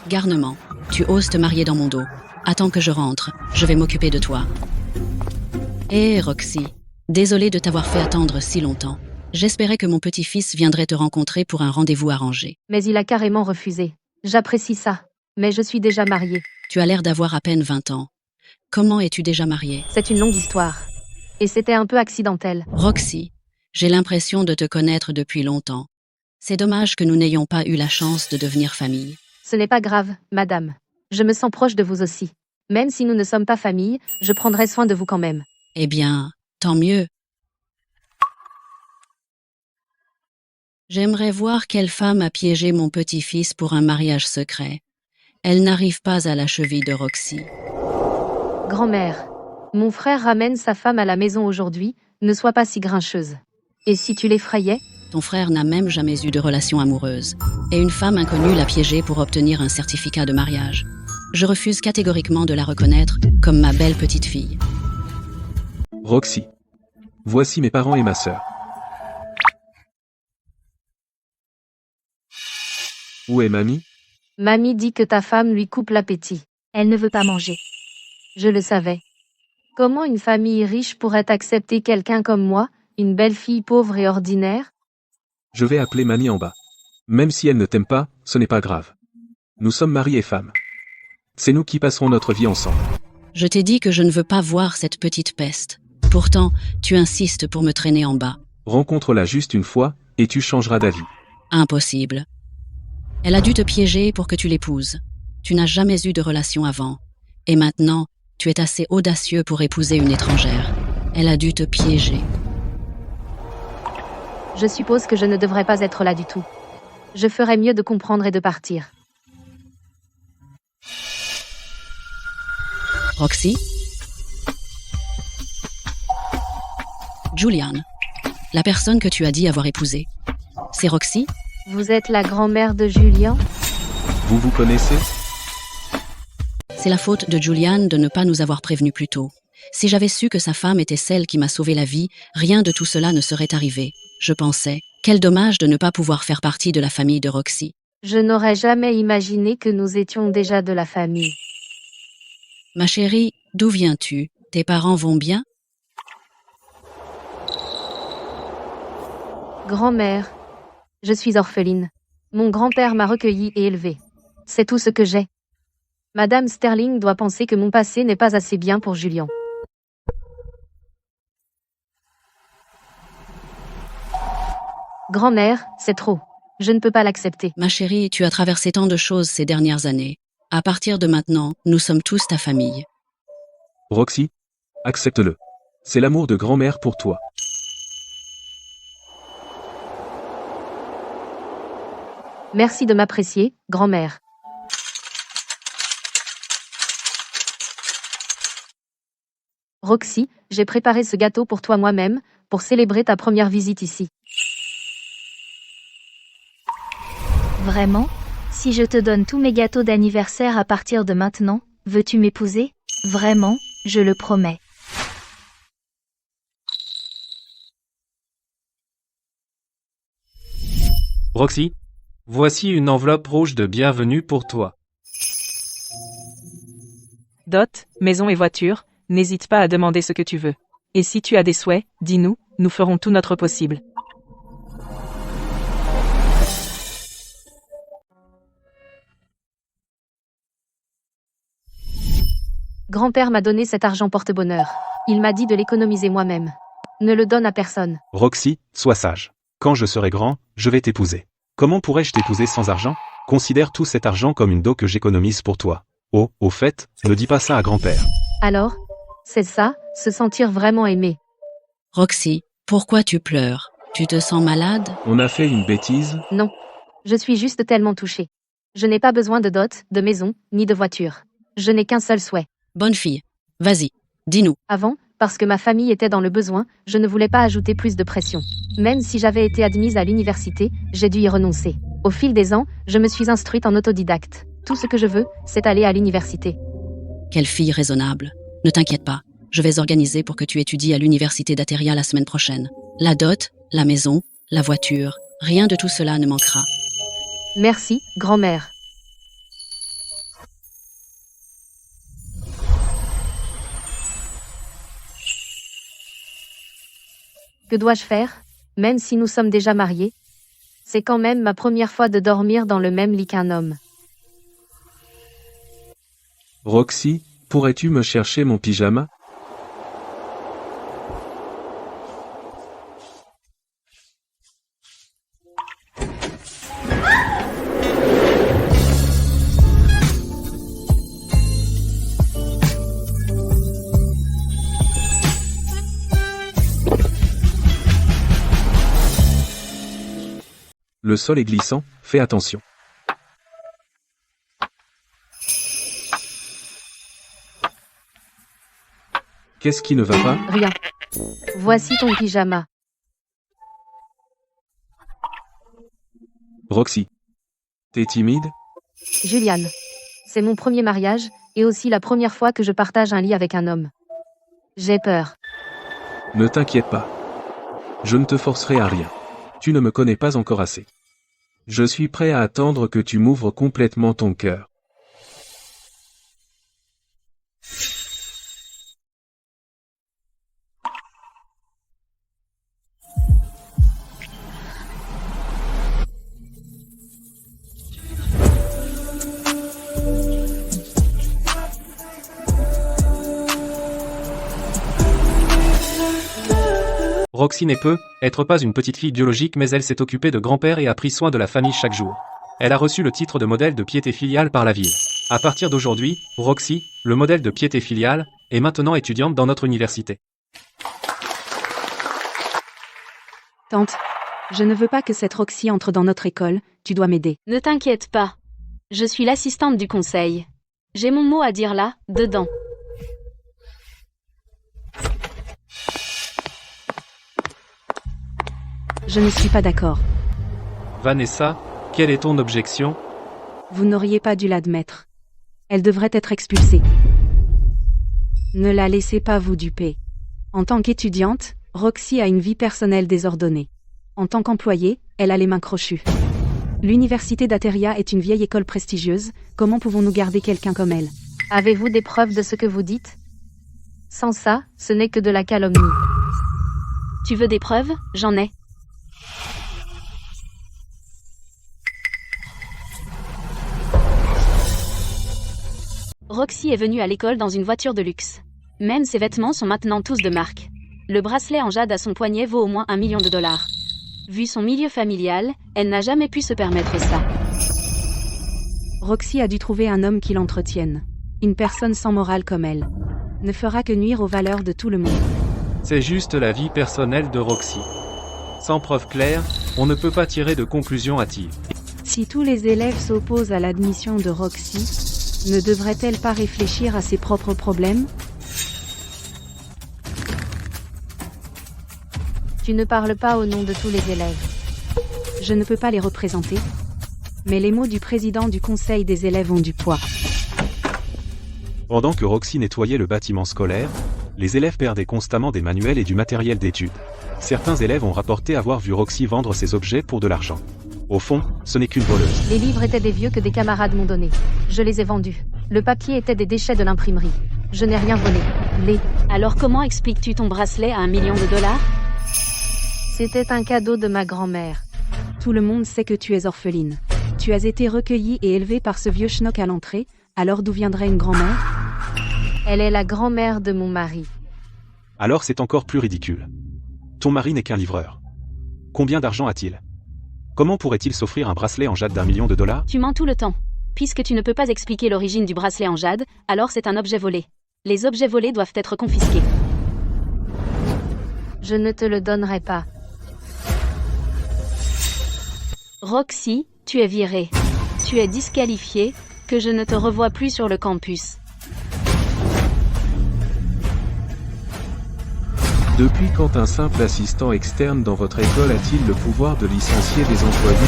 Garnement, tu oses te marier dans mon dos. Attends que je rentre, je vais m'occuper de toi. Hé, Roxy, désolée de t'avoir fait attendre si longtemps. J'espérais que mon petit-fils viendrait te rencontrer pour un rendez-vous arrangé. Mais il a carrément refusé. J'apprécie ça. Mais je suis déjà mariée. Tu as l'air d'avoir à peine 20 ans. Comment es-tu déjà mariée? C'est une longue histoire. Et c'était un peu accidentel. Roxy, j'ai l'impression de te connaître depuis longtemps. C'est dommage que nous n'ayons pas eu la chance de devenir famille. Ce n'est pas grave, madame. Je me sens proche de vous aussi. Même si nous ne sommes pas famille, je prendrai soin de vous quand même. Eh bien, tant mieux. J'aimerais voir quelle femme a piégé mon petit-fils pour un mariage secret. Elle n'arrive pas à la cheville de Roxy. Grand-mère, mon frère ramène sa femme à la maison aujourd'hui, ne sois pas si grincheuse. Et si tu l'effrayais? Ton frère n'a même jamais eu de relation amoureuse. Et une femme inconnue l'a piégé pour obtenir un certificat de mariage. Je refuse catégoriquement de la reconnaître comme ma belle petite fille. Roxy. Voici mes parents et ma sœur. Où est mamie? Mamie dit que ta femme lui coupe l'appétit. Elle ne veut pas manger. Je le savais. Comment une famille riche pourrait accepter quelqu'un comme moi, une belle fille pauvre et ordinaire? Je vais appeler mamie en bas. Même si elle ne t'aime pas, ce n'est pas grave. Nous sommes mari et femme. C'est nous qui passerons notre vie ensemble. Je t'ai dit que je ne veux pas voir cette petite peste. Pourtant, tu insistes pour me traîner en bas. Rencontre-la juste une fois, et tu changeras d'avis. Impossible. Elle a dû te piéger pour que tu l'épouses. Tu n'as jamais eu de relation avant. Et maintenant, tu es assez audacieux pour épouser une étrangère. Elle a dû te piéger. Je suppose que je ne devrais pas être là du tout. Je ferais mieux de comprendre et de partir. Roxy? Julian, la personne que tu as dit avoir épousée, c'est Roxy? Vous êtes la grand-mère de Julien? Vous vous connaissez? C'est la faute de Julian de ne pas nous avoir prévenus plus tôt. Si j'avais su que sa femme était celle qui m'a sauvé la vie, rien de tout cela ne serait arrivé. Je pensais, quel dommage de ne pas pouvoir faire partie de la famille de Roxy. Je n'aurais jamais imaginé que nous étions déjà de la famille. Ma chérie, d'où viens-tu? Tes parents vont bien? Grand-mère. Je suis orpheline. Mon grand-père m'a recueillie et élevée. C'est tout ce que j'ai. Madame Sterling doit penser que mon passé n'est pas assez bien pour Julien. Grand-mère, c'est trop. Je ne peux pas l'accepter. Ma chérie, tu as traversé tant de choses ces dernières années. À partir de maintenant, nous sommes tous ta famille. Roxy, accepte-le. C'est l'amour de grand-mère pour toi. Merci de m'apprécier, grand-mère. Roxy, j'ai préparé ce gâteau pour toi moi-même, pour célébrer ta première visite ici. Vraiment? Si je te donne tous mes gâteaux d'anniversaire à partir de maintenant, veux-tu m'épouser? Vraiment, je le promets. Roxy, voici une enveloppe rouge de bienvenue pour toi. Dot, maison et voiture, n'hésite pas à demander ce que tu veux. Et si tu as des souhaits, dis-nous, nous ferons tout notre possible. Grand-père m'a donné cet argent porte-bonheur. Il m'a dit de l'économiser moi-même. Ne le donne à personne. Roxy, sois sage. Quand je serai grand, je vais t'épouser. Comment pourrais-je t'épouser sans argent? Considère tout cet argent comme une dot que j'économise pour toi. Oh, au fait, ne dis pas ça à grand-père. Alors? C'est ça, se sentir vraiment aimé. Roxy, pourquoi tu pleures? Tu te sens malade? On a fait une bêtise? Non. Je suis juste tellement touchée. Je n'ai pas besoin de dot, de maison, ni de voiture. Je n'ai qu'un seul souhait. Bonne fille. Vas-y, dis-nous. Avant, parce que ma famille était dans le besoin, je ne voulais pas ajouter plus de pression. Même si j'avais été admise à l'université, j'ai dû y renoncer. Au fil des ans, je me suis instruite en autodidacte. Tout ce que je veux, c'est aller à l'université. Quelle fille raisonnable. Ne t'inquiète pas, je vais organiser pour que tu étudies à l'université d'Ateria la semaine prochaine. La dot, la maison, la voiture, rien de tout cela ne manquera. Merci, grand-mère. Que dois-je faire? Même si nous sommes déjà mariés? C'est quand même ma première fois de dormir dans le même lit qu'un homme. Roxy, pourrais-tu me chercher mon pyjama? Le sol est glissant, fais attention. Qu'est-ce qui ne va pas? Rien. Voici ton pyjama. Roxy. T'es timide? Julian. C'est mon premier mariage, et aussi la première fois que je partage un lit avec un homme. J'ai peur. Ne t'inquiète pas. Je ne te forcerai à rien. Tu ne me connais pas encore assez. Je suis prêt à attendre que tu m'ouvres complètement ton cœur. Roxy n'est être pas une petite fille biologique, mais elle s'est occupée de grand-père et a pris soin de la famille chaque jour. Elle a reçu le titre de modèle de piété filiale par la ville. À partir d'aujourd'hui, Roxy, le modèle de piété filiale, est maintenant étudiante dans notre université. Tante, je ne veux pas que cette Roxy entre dans notre école, tu dois m'aider. Ne t'inquiète pas. Je suis l'assistante du conseil. J'ai mon mot à dire là, dedans. Je ne suis pas d'accord. Vanessa, quelle est ton objection? Vous n'auriez pas dû l'admettre. Elle devrait être expulsée. Ne la laissez pas vous duper. En tant qu'étudiante, Roxy a une vie personnelle désordonnée. En tant qu'employée, elle a les mains crochues. L'université d'Ateria est une vieille école prestigieuse, comment pouvons-nous garder quelqu'un comme elle? Avez-vous des preuves de ce que vous dites? Sans ça, ce n'est que de la calomnie. Tu veux des preuves? J'en ai. Roxy est venue à l'école dans une voiture de luxe. Même ses vêtements sont maintenant tous de marque. Le bracelet en jade à son poignet vaut au moins $1 million. Vu son milieu familial, elle n'a jamais pu se permettre ça. Roxy a dû trouver un homme qui l'entretienne. Une personne sans morale comme elle ne fera que nuire aux valeurs de tout le monde. C'est juste la vie personnelle de Roxy. Sans preuve claire, on ne peut pas tirer de conclusion hâtive. Si tous les élèves s'opposent à l'admission de Roxy, ne devrait-elle pas réfléchir à ses propres problèmes? Tu ne parles pas au nom de tous les élèves. Je ne peux pas les représenter. Mais les mots du président du conseil des élèves ont du poids. Pendant que Roxy nettoyait le bâtiment scolaire, les élèves perdaient constamment des manuels et du matériel d'études. Certains élèves ont rapporté avoir vu Roxy vendre ses objets pour de l'argent. Au fond, ce n'est qu'une voleuse. Les livres étaient des vieux que des camarades m'ont donnés. Je les ai vendus. Le papier était des déchets de l'imprimerie. Je n'ai rien volé. Alors comment expliques-tu ton bracelet à $1 million? C'était un cadeau de ma grand-mère. Tout le monde sait que tu es orpheline. Tu as été recueillie et élevée par ce vieux schnock à l'entrée, alors d'où viendrait une grand-mère? Elle est la grand-mère de mon mari. Alors c'est encore plus ridicule. Ton mari n'est qu'un livreur. Combien d'argent a-t-il? Comment pourrait-il s'offrir un bracelet en jade d'1 million? Tu mens tout le temps. Puisque tu ne peux pas expliquer l'origine du bracelet en jade, alors c'est un objet volé. Les objets volés doivent être confisqués. Je ne te le donnerai pas. Roxy, tu es virée. Tu es disqualifiée, que je ne te revois plus sur le campus. Depuis quand un simple assistant externe dans votre école a-t-il le pouvoir de licencier des employés?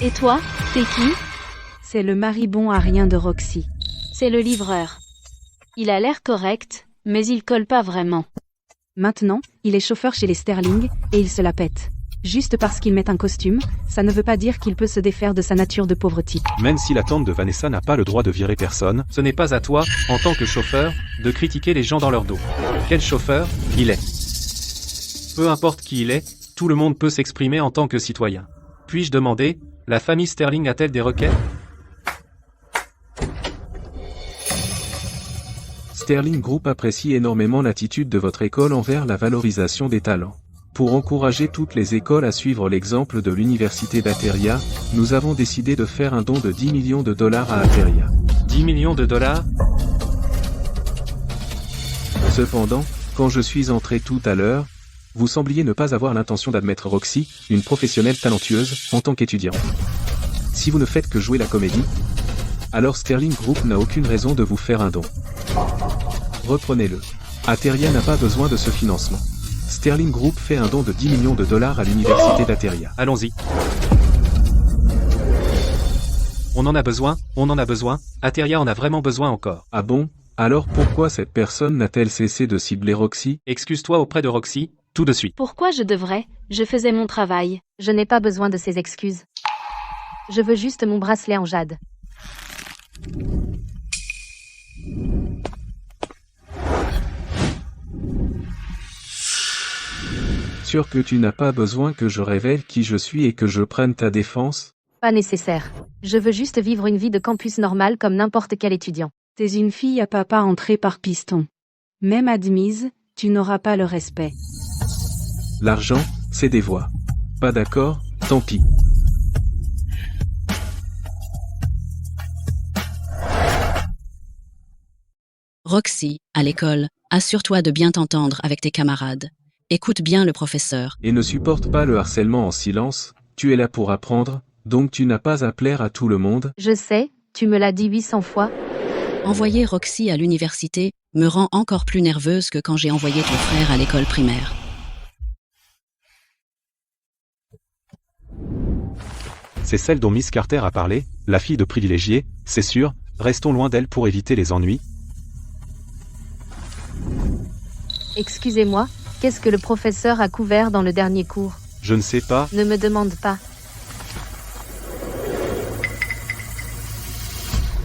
Et toi, t'es qui? C'est le mari bon à rien de Roxy. C'est le livreur. Il a l'air correct, mais il colle pas vraiment. Maintenant, il est chauffeur chez les Sterling, et il se la pète. Juste parce qu'il met un costume, ça ne veut pas dire qu'il peut se défaire de sa nature de pauvre type. Même si la tante de Vanessa n'a pas le droit de virer personne, Ce n'est pas à toi, en tant que chauffeur, de critiquer les gens dans leur dos. Quel chauffeur il est? Peu importe qui il est, tout le monde peut s'exprimer en tant que citoyen. Puis-je demander, la famille Sterling a-t-elle des requêtes? Sterling Group apprécie énormément l'attitude de votre école envers la valorisation des talents. Pour encourager toutes les écoles à suivre l'exemple de l'université d'Ateria, nous avons décidé de faire un don de $10 millions à Ateria. $10 millions? Cependant, quand je suis entré tout à l'heure, vous sembliez ne pas avoir l'intention d'admettre Roxy, une professionnelle talentueuse, en tant qu'étudiante. Si vous ne faites que jouer la comédie, alors Sterling Group n'a aucune raison de vous faire un don. Reprenez-le. Ateria n'a pas besoin de ce financement. Sterling Group fait un don de $10 millions à l'université d'Ateria. Allons-y. On en a besoin, Ateria en a vraiment besoin encore. Ah bon? Alors pourquoi cette personne n'a-t-elle cessé de cibler Roxy? Excuse-toi auprès de Roxy, tout de suite. Pourquoi je devrais? Je faisais mon travail. Je n'ai pas besoin de ces excuses. Je veux juste mon bracelet en jade. Sûr que tu n'as pas besoin que je révèle qui je suis et que je prenne ta défense? Pas nécessaire. Je veux juste vivre une vie de campus normale comme n'importe quel étudiant. T'es une fille à papa entrée par piston. Même admise, tu n'auras pas le respect. L'argent, c'est des voix. Pas d'accord, tant pis. Roxy, à l'école, assure-toi de bien t'entendre avec tes camarades. Écoute bien le professeur. Et ne supporte pas le harcèlement en silence, tu es là pour apprendre, donc tu n'as pas à plaire à tout le monde. Je sais, tu me l'as dit 800 fois. Envoyer Roxy à l'université me rend encore plus nerveuse que quand j'ai envoyé ton frère à l'école primaire. C'est celle dont Miss Carter a parlé, la fille de privilégié, c'est sûr, restons loin d'elle pour éviter les ennuis. Excusez-moi, qu'est-ce que le professeur a couvert dans le dernier cours? Je ne sais pas, Ne me demande pas.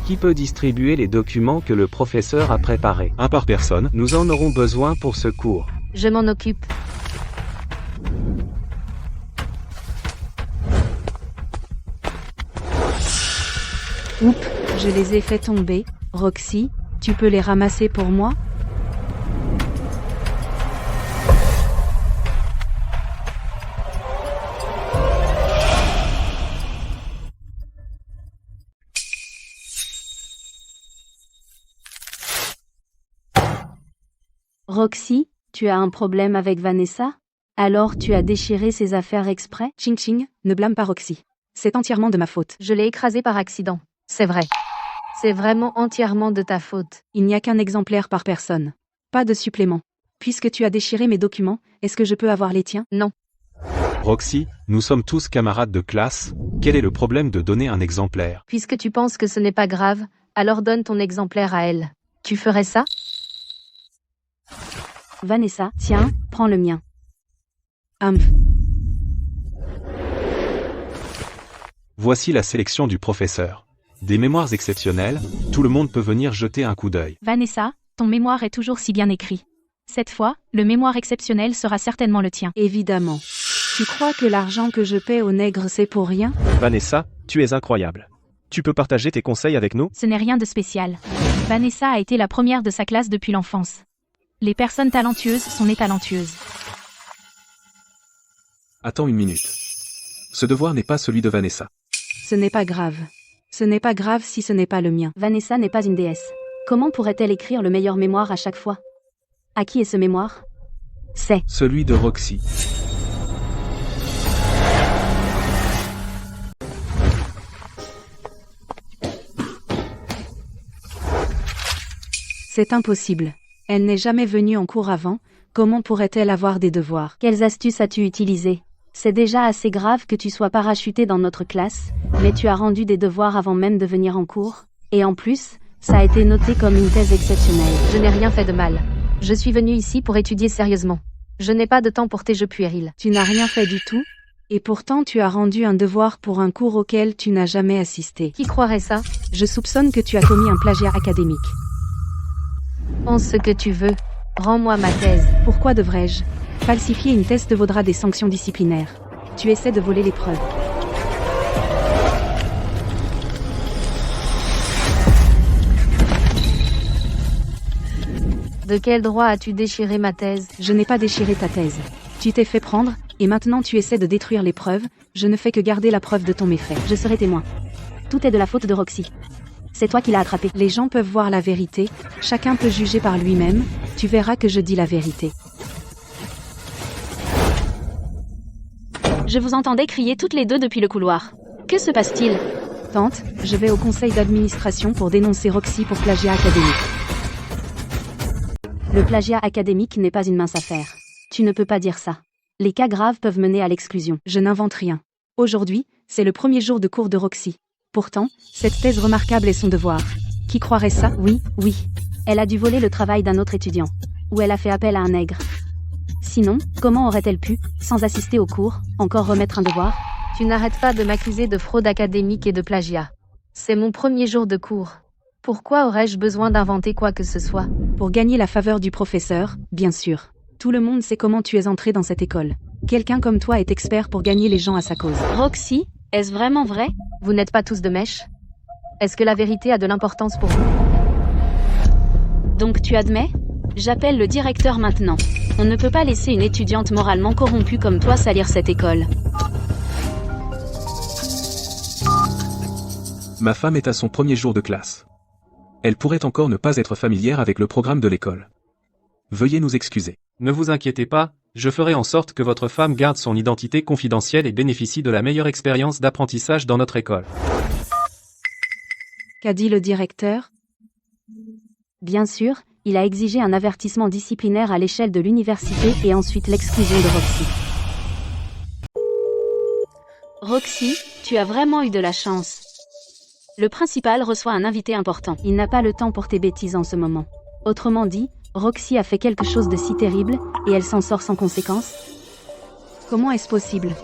Qui peut distribuer les documents que le professeur a préparés? un par personne, Nous en aurons besoin pour ce cours. Je m'en occupe. Oups, je les ai fait tomber. Roxy, tu peux les ramasser pour moi? Roxy, tu as un problème avec Vanessa? Alors tu as déchiré ses affaires exprès? Ching ching, ne blâme pas Roxy. C'est entièrement de ma faute. Je l'ai écrasé par accident. C'est vrai. C'est vraiment entièrement de ta faute. Il n'y a qu'un exemplaire par personne. Pas de supplément. Puisque tu as déchiré mes documents, est-ce que je peux avoir les tiens? Non. Roxy, nous sommes tous camarades de classe, quel est le problème de donner un exemplaire? Puisque tu penses que ce n'est pas grave, alors donne ton exemplaire à elle. Tu ferais ça? Vanessa, tiens, prends le mien. Voici la sélection du professeur. Des mémoires exceptionnelles, tout le monde peut venir jeter un coup d'œil. Vanessa, ton mémoire est toujours si bien écrit. Cette fois, le mémoire exceptionnel sera certainement le tien. Évidemment. Tu crois que l'argent que je paie aux nègres c'est pour rien? Vanessa, tu es incroyable. Tu peux partager tes conseils avec nous? Ce n'est rien de spécial. Vanessa a été la première de sa classe depuis l'enfance. Les personnes talentueuses sont nées talentueuses. Attends une minute. Ce devoir n'est pas celui de Vanessa. Ce n'est pas grave. Ce n'est pas grave si ce n'est pas le mien. Vanessa n'est pas une déesse. Comment pourrait-elle écrire le meilleur mémoire à chaque fois? À qui est ce mémoire? C'est Celui de Roxy. C'est impossible. Elle n'est jamais venue en cours avant, comment pourrait-elle avoir des devoirs? Quelles astuces as-tu utilisées? C'est déjà assez grave que tu sois parachuté dans notre classe, mais tu as rendu des devoirs avant même de venir en cours. Et en plus, ça a été noté comme une thèse exceptionnelle. Je n'ai rien fait de mal. Je suis venue ici pour étudier sérieusement. Je n'ai pas de temps pour tes jeux puérils. Tu n'as rien fait du tout? Et pourtant tu as rendu un devoir pour un cours auquel tu n'as jamais assisté. Qui croirait ça? Je soupçonne que tu as commis un plagiat académique. Pense ce que tu veux. Rends-moi ma thèse. Pourquoi devrais-je? Falsifier une thèse te vaudra des sanctions disciplinaires. Tu essaies de voler les preuves. De quel droit as-tu déchiré ma thèse? Je n'ai pas déchiré ta thèse. Tu t'es fait prendre, et maintenant tu essaies de détruire les preuves. Je ne fais que garder la preuve de ton méfait. Je serai témoin. Tout est de la faute de Roxy. C'est toi qui l'as attrapé. Les gens peuvent voir la vérité, chacun peut juger par lui-même, tu verras que je dis la vérité. Je vous entendais crier toutes les deux depuis le couloir. Que se passe-t-il? Tante, je vais au conseil d'administration pour dénoncer Roxy pour plagiat académique. Le plagiat académique n'est pas une mince affaire. Tu ne peux pas dire ça. Les cas graves peuvent mener à l'exclusion. Je n'invente rien. Aujourd'hui, c'est le premier jour de cours de Roxy. Pourtant, cette thèse remarquable est son devoir. Qui croirait ça? Oui. Elle a dû voler le travail d'un autre étudiant. Ou elle a fait appel à un nègre. Sinon, comment aurait-elle pu, sans assister au cours, encore remettre un devoir? Tu n'arrêtes pas de m'accuser de fraude académique et de plagiat. C'est mon premier jour de cours. Pourquoi aurais-je besoin d'inventer quoi que ce soit? Pour gagner la faveur du professeur, bien sûr. Tout le monde sait comment tu es entré dans cette école. Quelqu'un comme toi est expert pour gagner les gens à sa cause. Roxy, est-ce vraiment vrai? Vous n'êtes pas tous de mèche? Est-ce que la vérité a de l'importance pour vous? Donc tu admets? J'appelle le directeur maintenant. On ne peut pas laisser une étudiante moralement corrompue comme toi salir cette école. Ma femme est à son premier jour de classe. Elle pourrait encore ne pas être familière avec le programme de l'école. Veuillez nous excuser. Ne vous inquiétez pas, je ferai en sorte que votre femme garde son identité confidentielle et bénéficie de la meilleure expérience d'apprentissage dans notre école. Qu'a dit le directeur? Bien sûr, il a exigé un avertissement disciplinaire à l'échelle de l'université et ensuite l'exclusion de Roxy. Roxy, tu as vraiment eu de la chance. Le principal reçoit un invité important. Il n'a pas le temps pour tes bêtises en ce moment. Autrement dit, Roxy a fait quelque chose de si terrible, et elle s'en sort sans conséquence? Comment est-ce possible?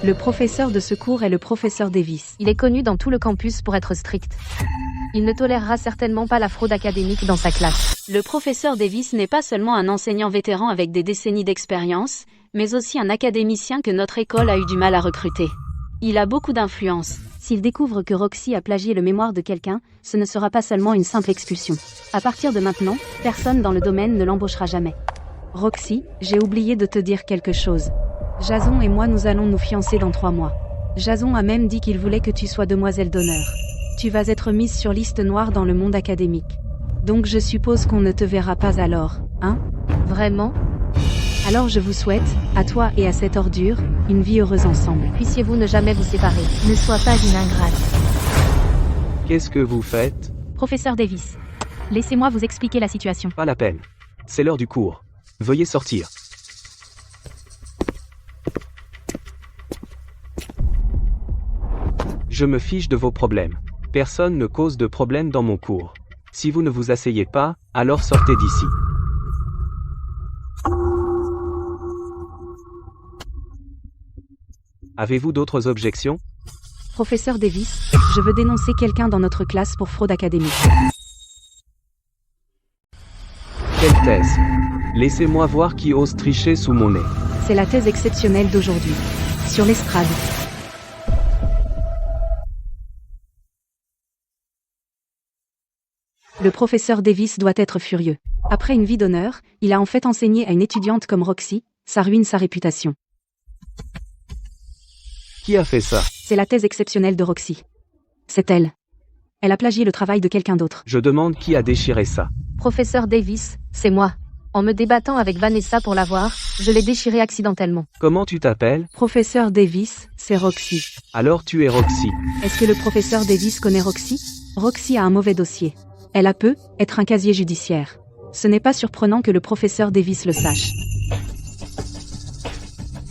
Le professeur de secours est le professeur Davis. Il est connu dans tout le campus pour être strict. Il ne tolérera certainement pas la fraude académique dans sa classe. Le professeur Davis n'est pas seulement un enseignant vétéran avec des décennies d'expérience, mais aussi un académicien que notre école a eu du mal à recruter. Il a beaucoup d'influence. S'il découvre que Roxy a plagié le mémoire de quelqu'un, ce ne sera pas seulement une simple expulsion. À partir de maintenant, personne dans le domaine ne l'embauchera jamais. Roxy, j'ai oublié de te dire quelque chose. Jason et moi nous allons nous fiancer dans 3 mois. Jason a même dit qu'il voulait que tu sois demoiselle d'honneur. Tu vas être mise sur liste noire dans le monde académique. Donc je suppose qu'on ne te verra pas alors, hein? Vraiment? Alors je vous souhaite, à toi et à cette ordure, une vie heureuse ensemble. Puissiez-vous ne jamais vous séparer. Ne sois pas une ingrate. Qu'est-ce que vous faites? Professeur Davis. Laissez-moi vous expliquer la situation. Pas la peine. C'est l'heure du cours. Veuillez sortir. Je me fiche de vos problèmes. Personne ne cause de problème dans mon cours. Si vous ne vous asseyez pas, alors sortez d'ici. Avez-vous d'autres objections? Professeur Davis, je veux dénoncer quelqu'un dans notre classe pour fraude académique. Quelle thèse? Laissez-moi voir qui ose tricher sous mon nez. C'est la thèse exceptionnelle d'aujourd'hui. Sur l'estrade. Le professeur Davis doit être furieux. Après une vie d'honneur, il a en fait enseigné à une étudiante comme Roxy, ça ruine sa réputation. Qui a fait ça? C'est la thèse exceptionnelle de Roxy. C'est elle. Elle a plagié le travail de quelqu'un d'autre. Je demande qui a déchiré ça. Professeur Davis, c'est moi. En me débattant avec Vanessa pour l'avoir, je l'ai déchiré accidentellement. Comment tu t'appelles? Professeur Davis, c'est Roxy. Alors tu es Roxy. Est-ce que le professeur Davis connaît Roxy? Roxy a un mauvais dossier. Elle a peut être un casier judiciaire. Ce n'est pas surprenant que le professeur Davis le sache.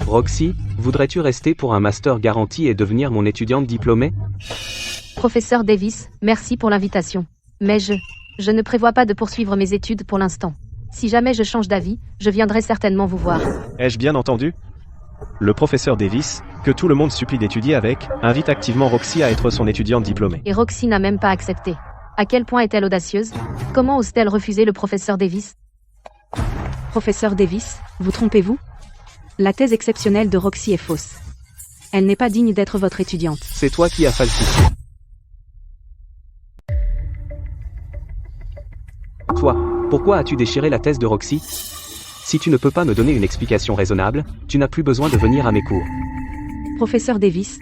Roxy, voudrais-tu rester pour un master garanti et devenir mon étudiante diplômée? Professeur Davis, merci pour l'invitation. Mais je ne prévois pas de poursuivre mes études pour l'instant. Si jamais je change d'avis, je viendrai certainement vous voir. Ai-je bien entendu? Le professeur Davis, que tout le monde supplie d'étudier avec, invite activement Roxy à être son étudiante diplômée. Et Roxy n'a même pas accepté. À quel point est-elle audacieuse? Comment ose-t-elle refuser le professeur Davis? Professeur Davis, vous trompez-vous? La thèse exceptionnelle de Roxy est fausse. Elle n'est pas digne d'être votre étudiante. C'est toi qui as falsifié. Toi, pourquoi as-tu déchiré la thèse de Roxy? Si tu ne peux pas me donner une explication raisonnable, tu n'as plus besoin de venir à mes cours. Professeur Davis,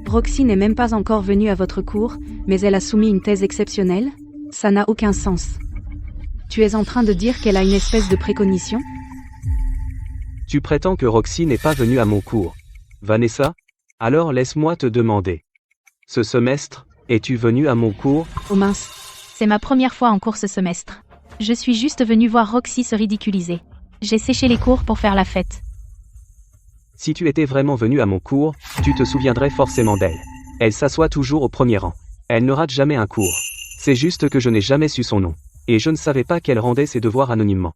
Roxy n'est même pas encore venue à votre cours, mais elle a soumis une thèse exceptionnelle? Ça n'a aucun sens. Tu es en train de dire qu'elle a une espèce de précognition? Tu prétends que Roxy n'est pas venue à mon cours. Vanessa? Alors laisse-moi te demander. Ce semestre, es-tu venue à mon cours? Oh mince. C'est ma première fois en cours ce semestre. Je suis juste venue voir Roxy se ridiculiser. J'ai séché les cours pour faire la fête. Si tu étais vraiment venue à mon cours, tu te souviendrais forcément d'elle. Elle s'assoit toujours au premier rang. Elle ne rate jamais un cours. C'est juste que je n'ai jamais su son nom. Et je ne savais pas qu'elle rendait ses devoirs anonymement.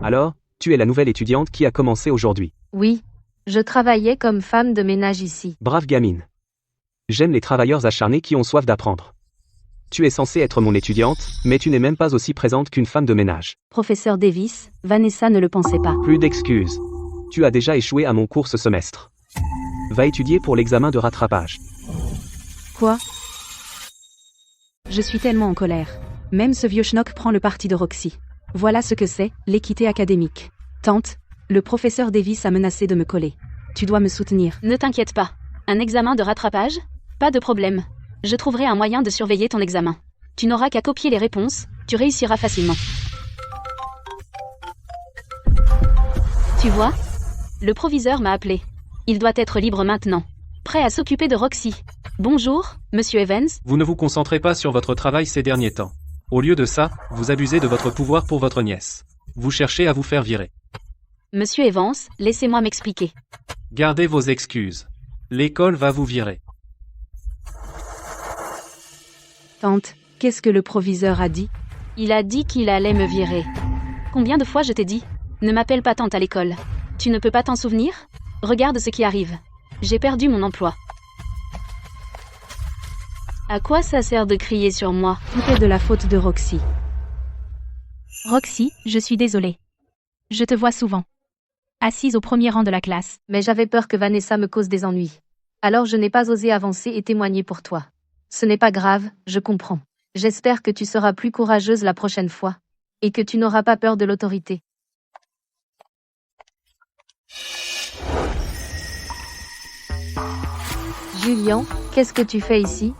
Alors, tu es la nouvelle étudiante qui a commencé aujourd'hui. Oui. Je travaillais comme femme de ménage ici. Brave gamine. J'aime les travailleurs acharnés qui ont soif d'apprendre. Tu es censée être mon étudiante, mais tu n'es même pas aussi présente qu'une femme de ménage. Professeur Davis, Vanessa ne le pensait pas. Plus d'excuses. Tu as déjà échoué à mon cours ce semestre. Va étudier pour l'examen de rattrapage. Quoi? Je suis tellement en colère. Même ce vieux schnock prend le parti de Roxy. Voilà ce que c'est, l'équité académique. Tante, le professeur Davis a menacé de me coller. Tu dois me soutenir. Ne t'inquiète pas. Un examen de rattrapage? Pas de problème. Je trouverai un moyen de surveiller ton examen. Tu n'auras qu'à copier les réponses, tu réussiras facilement. Tu vois? Le proviseur m'a appelé. Il doit être libre maintenant. Prêt à s'occuper de Roxy. Bonjour, monsieur Evans. Vous ne vous concentrez pas sur votre travail ces derniers temps. Au lieu de ça, vous abusez de votre pouvoir pour votre nièce. Vous cherchez à vous faire virer. Monsieur Evans, laissez-moi m'expliquer. Gardez vos excuses. L'école va vous virer. Tante, qu'est-ce que le proviseur a dit? Il a dit qu'il allait me virer. Combien de fois je t'ai dit? Ne m'appelle pas tante à l'école. Tu ne peux pas t'en souvenir? Regarde ce qui arrive. J'ai perdu mon emploi. À quoi ça sert de crier sur moi? Tout est de la faute de Roxy. Roxy, je suis désolée. Je te vois souvent. Assise au premier rang de la classe. Mais j'avais peur que Vanessa me cause des ennuis. Alors je n'ai pas osé avancer et témoigner pour toi. Ce n'est pas grave, je comprends. J'espère que tu seras plus courageuse la prochaine fois. Et que tu n'auras pas peur de l'autorité. Julian, qu'est-ce que tu fais ici?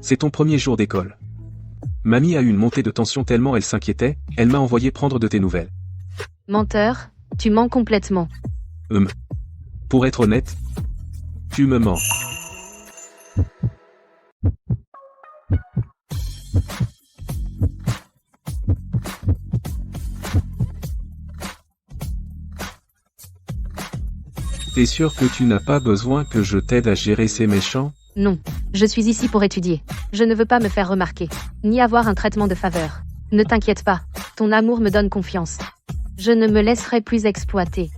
C'est ton premier jour d'école. Mamie a eu une montée de tension tellement elle s'inquiétait, elle m'a envoyé prendre de tes nouvelles. Menteur, tu mens complètement. Pour être honnête, tu me mens. T'es sûr que tu n'as pas besoin que je t'aide à gérer ces méchants? Non, je suis ici pour étudier. Je ne veux pas me faire remarquer, ni avoir un traitement de faveur. Ne t'inquiète pas, ton amour me donne confiance. Je ne me laisserai plus exploiter.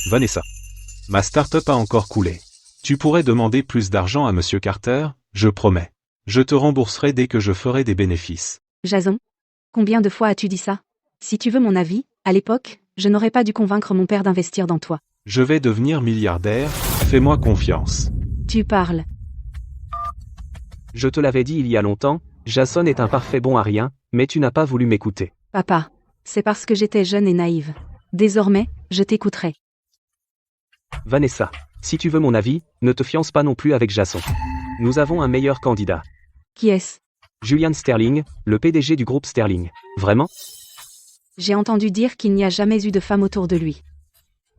Vanessa. Ma start-up a encore coulé. Tu pourrais demander plus d'argent à Monsieur Carter, je promets. Je te rembourserai dès que je ferai des bénéfices. Jason, combien de fois as-tu dit ça? Si tu veux mon avis, à l'époque, je n'aurais pas dû convaincre mon père d'investir dans toi. Je vais devenir milliardaire, fais-moi confiance. Tu parles. Je te l'avais dit il y a longtemps, Jason est un parfait bon à rien, mais tu n'as pas voulu m'écouter. Papa, c'est parce que j'étais jeune et naïve. Désormais, je t'écouterai. Vanessa, si tu veux mon avis, ne te fiance pas non plus avec Jason. Nous avons un meilleur candidat. Qui est-ce? Julian Sterling, le PDG du groupe Sterling. Vraiment? J'ai entendu dire qu'il n'y a jamais eu de femme autour de lui.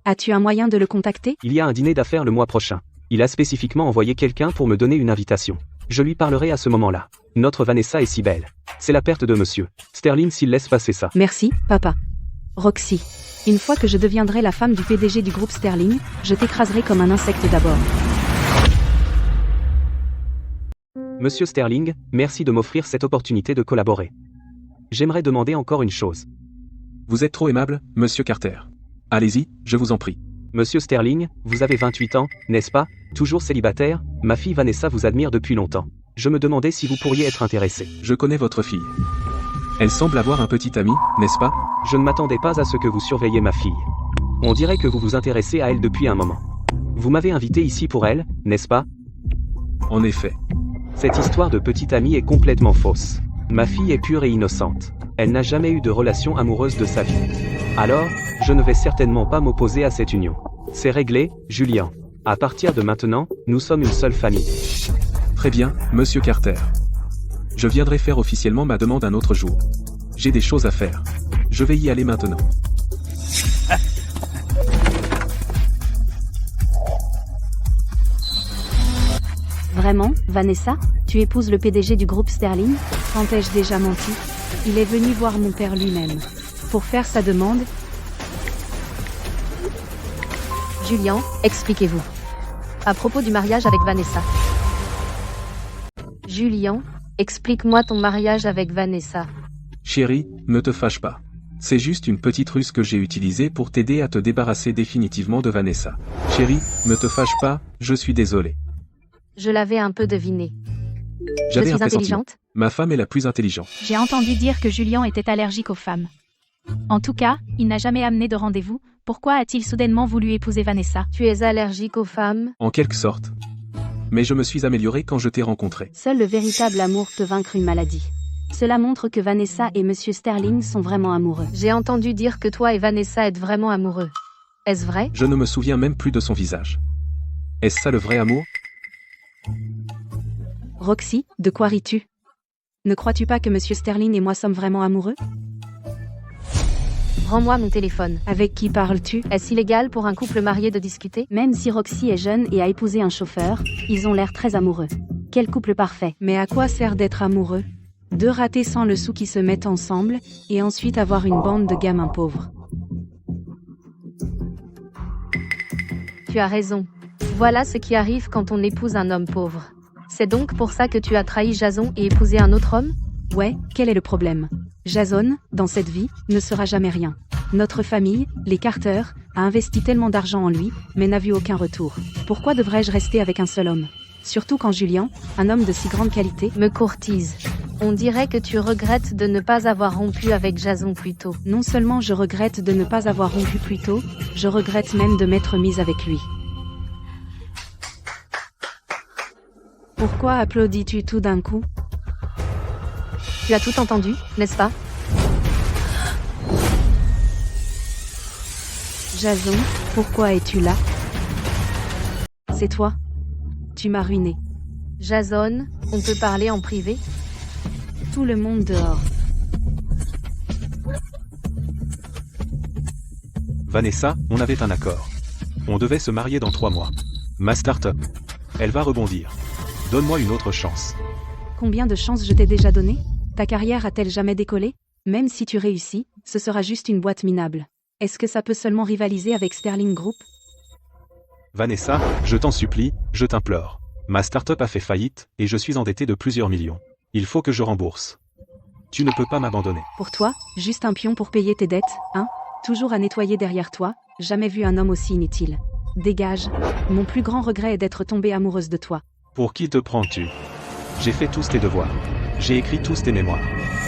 As-tu un moyen de le contacter? Il y a un dîner d'affaires le mois prochain. Il a spécifiquement envoyé quelqu'un pour me donner une invitation. Je lui parlerai à ce moment-là. Notre Vanessa est si belle. C'est la perte de monsieur Sterling s'il laisse passer ça. Merci, papa. Roxy, une fois que je deviendrai la femme du PDG du groupe Sterling, je t'écraserai comme un insecte d'abord. Monsieur Sterling, merci de m'offrir cette opportunité de collaborer. J'aimerais demander encore une chose. Vous êtes trop aimable, Monsieur Carter. Allez-y, je vous en prie. Monsieur Sterling, vous avez 28 ans, n'est-ce pas? Toujours célibataire? Ma fille Vanessa vous admire depuis longtemps. Je me demandais si vous pourriez être intéressé. Je connais votre fille. Elle semble avoir un petit ami, n'est-ce pas? Je ne m'attendais pas à ce que vous surveilliez ma fille. On dirait que vous vous intéressez à elle depuis un moment. Vous m'avez invité ici pour elle, n'est-ce pas? En effet. Cette histoire de petite amie est complètement fausse. Ma fille est pure et innocente. Elle n'a jamais eu de relation amoureuse de sa vie. Alors, je ne vais certainement pas m'opposer à cette union. C'est réglé, Julian. À partir de maintenant, nous sommes une seule famille. Très bien, Monsieur Carter. Je viendrai faire officiellement ma demande un autre jour. J'ai des choses à faire. Je vais y aller maintenant. Vraiment, Vanessa? Tu épouses le PDG du groupe Sterling? Quand ai-je déjà menti? Il est venu voir mon père lui-même. Pour faire sa demande. Julian, expliquez-vous. À propos du mariage avec Vanessa. Julian, explique-moi ton mariage avec Vanessa. Chérie, ne te fâche pas. C'est juste une petite ruse que j'ai utilisée pour t'aider à te débarrasser définitivement de Vanessa. Chérie, ne te fâche pas, je suis désolé. Je l'avais un peu deviné. J'avais Je un suis pressentiment. intelligente? Ma femme est la plus intelligente. J'ai entendu dire que Julian était allergique aux femmes. En tout cas, il n'a jamais amené de rendez-vous, Pourquoi a-t-il soudainement voulu épouser Vanessa? Tu es allergique aux femmes? En quelque sorte. Mais je me suis amélioré quand je t'ai rencontré. Seul le véritable amour peut vaincre une maladie. Cela montre que Vanessa et Monsieur Sterling sont vraiment amoureux. J'ai entendu dire que toi et Vanessa êtes vraiment amoureux. Est-ce vrai? Je ne me souviens même plus de son visage. Est-ce ça le vrai amour? Roxy, de quoi ris-tu? Ne crois-tu pas que Monsieur Sterling et moi sommes vraiment amoureux? Rends-moi mon téléphone. Avec qui parles-tu? Est-ce illégal pour un couple marié de discuter? Même si Roxy est jeune et a épousé un chauffeur, ils ont l'air très amoureux. Quel couple parfait. Mais à quoi sert d'être amoureux? Deux ratés sans le sou qui se mettent ensemble, et ensuite avoir une bande de gamins pauvres. Tu as raison. Voilà ce qui arrive quand on épouse un homme pauvre. C'est donc pour ça que tu as trahi Jason et épousé un autre homme? Ouais, quel est le problème? Jason, dans cette vie, ne sera jamais rien. Notre famille, les Carter, a investi tellement d'argent en lui, mais n'a vu aucun retour. Pourquoi devrais-je rester avec un seul homme? Surtout quand Julian, un homme de si grande qualité, me courtise. On dirait que tu regrettes de ne pas avoir rompu avec Jason plus tôt. Non seulement je regrette de ne pas avoir rompu plus tôt, je regrette même de m'être mise avec lui. Pourquoi applaudis-tu tout d'un coup? Tu as tout entendu, n'est-ce pas? Jason, pourquoi es-tu là? C'est toi. Tu m'as ruiné. Jason, on peut parler en privé? Tout le monde dehors. Vanessa, on avait un accord. On devait se marier dans 3 mois. Ma start-up. Elle va rebondir. Donne-moi une autre chance. Combien de chances je t'ai déjà donné? Ta carrière a-t-elle jamais décollé? Même si tu réussis, ce sera juste une boîte minable. Est-ce que ça peut seulement rivaliser avec Sterling Group? Vanessa, je t'en supplie, je t'implore. Ma start-up a fait faillite, et je suis endetté de plusieurs millions. Il faut que je rembourse. Tu ne peux pas m'abandonner. Pour toi, juste un pion pour payer tes dettes, hein? Toujours à nettoyer derrière toi, jamais vu un homme aussi inutile. Dégage. Mon plus grand regret est d'être tombée amoureuse de toi. Pour qui te prends-tu? J'ai fait tous tes devoirs. J'ai écrit tous tes mémoires.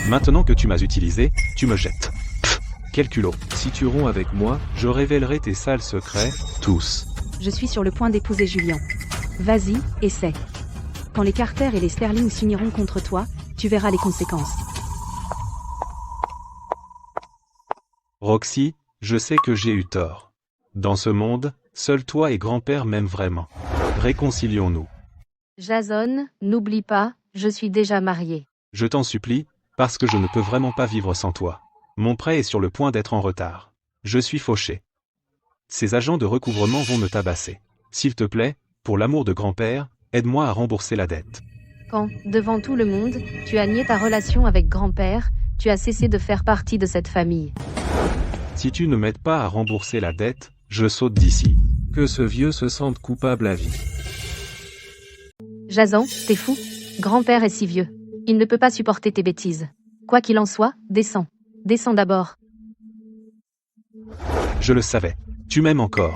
Maintenant que tu m'as utilisé, tu me jettes. Pff, quel culot. Si tu romps avec moi, Je révélerai tes sales secrets, tous. Je suis sur le point d'épouser Julian. Vas-y, essaie. Quand les Carter et les Sterling s'uniront contre toi, tu verras les conséquences. Roxy, je sais que j'ai eu tort. Dans ce monde, seul toi et grand-père m'aiment vraiment. Réconcilions-nous. Jason, n'oublie pas, je suis déjà mariée. Je t'en supplie, parce que je ne peux vraiment pas vivre sans toi. Mon prêt est sur le point d'être en retard. Je suis fauché. Ces agents de recouvrement vont me tabasser. S'il te plaît, pour l'amour de grand-père, aide-moi à rembourser la dette. Quand, devant tout le monde, tu as nié ta relation avec grand-père, tu as cessé de faire partie de cette famille. Si tu ne m'aides pas à rembourser la dette, je saute d'ici. que ce vieux se sente coupable à vie. Jason, t'es fou? Grand-père est si vieux. Il ne peut pas supporter tes bêtises. Quoi qu'il en soit, descends. Descends d'abord. Je le savais. Tu m'aimes encore.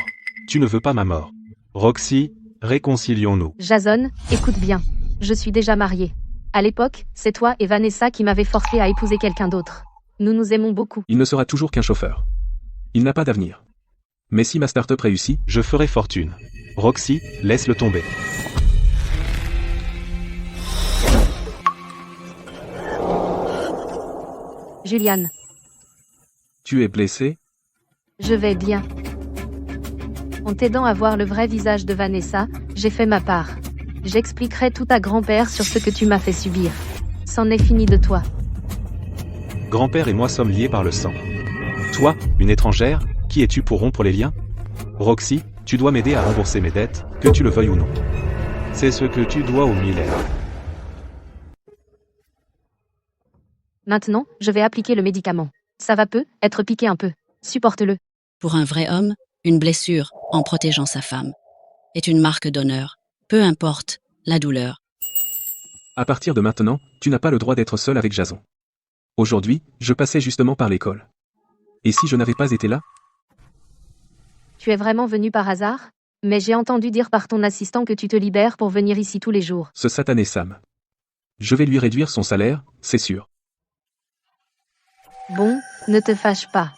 Tu ne veux pas ma mort. Roxy, réconcilions-nous. Jason, écoute bien. Je suis déjà mariée. À l'époque, c'est toi et Vanessa qui m'avez forcé à épouser quelqu'un d'autre. Nous nous aimons beaucoup. Il ne sera toujours qu'un chauffeur. Il n'a pas d'avenir. Mais si ma start-up réussit, je ferai fortune. Roxy, laisse-le tomber. Julian. Tu es blessé? Je vais bien. En t'aidant à voir le vrai visage de Vanessa, j'ai fait ma part. J'expliquerai tout à grand-père sur ce que tu m'as fait subir. C'en est fini de toi. Grand-père et moi sommes liés par le sang. Toi, une étrangère, qui es-tu pour rompre les liens? Roxy, tu dois m'aider à rembourser mes dettes, que tu le veuilles ou non. C'est ce que tu dois aux Miller. Maintenant, je vais appliquer le médicament. Ça va peu, être piqué un peu. Supporte-le. Pour un vrai homme, une blessure, en protégeant sa femme, est une marque d'honneur, peu importe la douleur. À partir de maintenant, tu n'as pas le droit d'être seul avec Jason. Aujourd'hui, je passais justement par l'école. Et si je n'avais pas été là? Tu es vraiment venu par hasard? Mais j'ai entendu dire par ton assistant que tu te libères pour venir ici tous les jours. Ce satané Sam. Je vais lui réduire son salaire, c'est sûr. Bon, ne te fâche pas.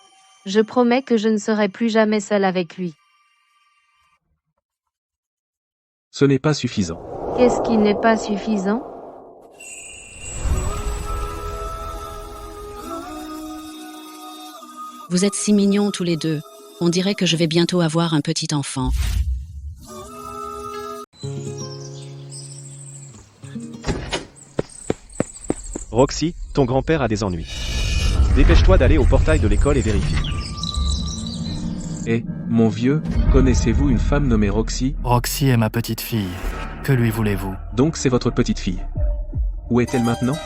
Je promets que je ne serai plus jamais seule avec lui. Ce n'est pas suffisant. Qu'est-ce qui n'est pas suffisant? Vous êtes si mignons tous les deux. On dirait que je vais bientôt avoir un petit enfant. Roxy, ton grand-père a des ennuis. Dépêche-toi d'aller au portail de l'école et vérifie. Eh, mon vieux, connaissez-vous une femme nommée Roxy? Roxy est ma petite fille. Que lui voulez-vous? Donc c'est votre petite fille. Où est-elle maintenant?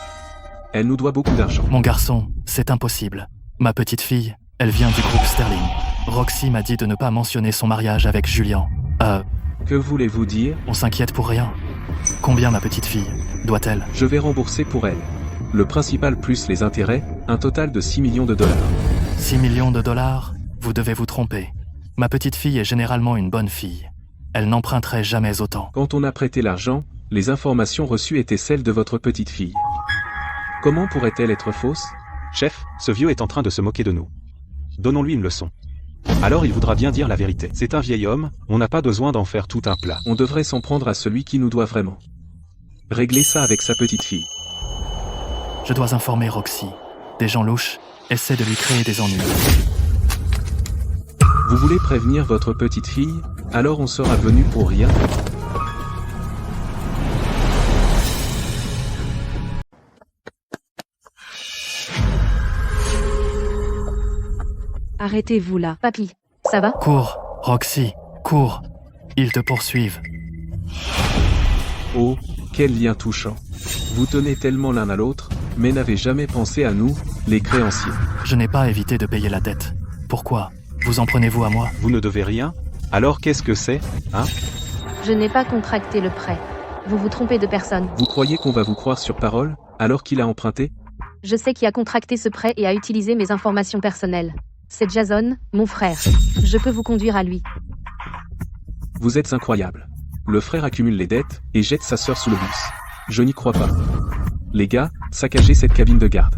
Elle nous doit beaucoup d'argent. Mon garçon, c'est impossible. Ma petite fille, elle vient du groupe Sterling. Roxy m'a dit de ne pas mentionner son mariage avec Julian. Que voulez-vous dire? On s'inquiète pour rien. Combien ma petite fille doit-elle? Je vais rembourser pour elle. Le principal plus les intérêts, un total de 6 millions de dollars. 6 millions de dollars? Vous devez vous tromper. Ma petite fille est généralement une bonne fille. Elle n'emprunterait jamais autant. Quand on a prêté l'argent, les informations reçues étaient celles de votre petite fille. Comment pourrait-elle être fausse? Chef, ce vieux est en train de se moquer de nous. Donnons-lui une leçon. Alors il voudra bien dire la vérité. C'est un vieil homme, on n'a pas besoin d'en faire tout un plat. On devrait s'en prendre à celui qui nous doit vraiment. Réglez ça avec sa petite fille. Je dois informer Roxy. Des gens louches essaient de lui créer des ennuis. Vous voulez prévenir votre petite fille? Alors on sera venu pour rien? Arrêtez-vous là. Papy, ça va? Cours, Roxy, cours. Ils te poursuivent. Oh, quel lien touchant. Vous tenez tellement l'un à l'autre, mais n'avez jamais pensé à nous, les créanciers. Je n'ai pas évité de payer la dette. Pourquoi? Vous en prenez-vous à moi? Vous ne devez rien? Alors qu'est-ce que c'est, hein? Je n'ai pas contracté le prêt. Vous vous trompez de personne. Vous croyez qu'on va vous croire sur parole, alors qu'il a emprunté? Je sais qui a contracté ce prêt et a utilisé mes informations personnelles. C'est Jason, mon frère. Je peux vous conduire à lui. Vous êtes incroyable. Le frère accumule les dettes et jette sa sœur sous le bus. Je n'y crois pas. Les gars, saccagez cette cabine de garde.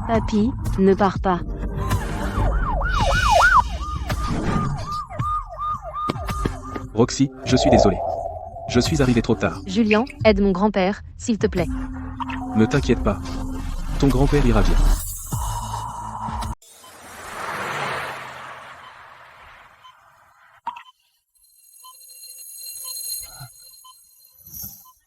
Papy, ne pars pas. Roxy, je suis désolé. Je suis arrivé trop tard. Julian, aide mon grand-père, s'il te plaît. Ne t'inquiète pas. Ton grand-père ira bien.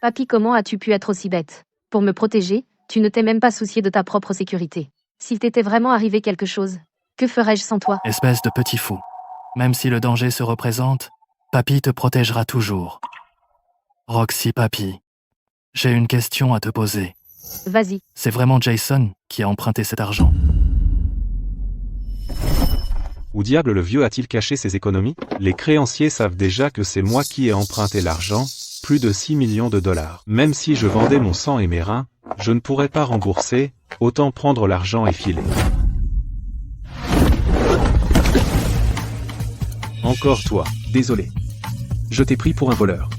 Papy, comment as-tu pu être aussi bête? Pour me protéger, tu ne t'es même pas soucié de ta propre sécurité. S'il t'était vraiment arrivé quelque chose, que ferais-je sans toi? Espèce de petit fou. Même si le danger se représente, Papy te protégera toujours. Roxy, Papy, j'ai une question à te poser. Vas-y. C'est vraiment Jason qui a emprunté cet argent? Où diable le vieux a-t-il caché ses économies? Les créanciers savent déjà que c'est moi qui ai emprunté l'argent, plus de 6 millions de dollars. Même si je vendais mon sang et mes reins, je ne pourrais pas rembourser, autant prendre l'argent et filer. Encore toi, désolé. Je t'ai pris pour un voleur.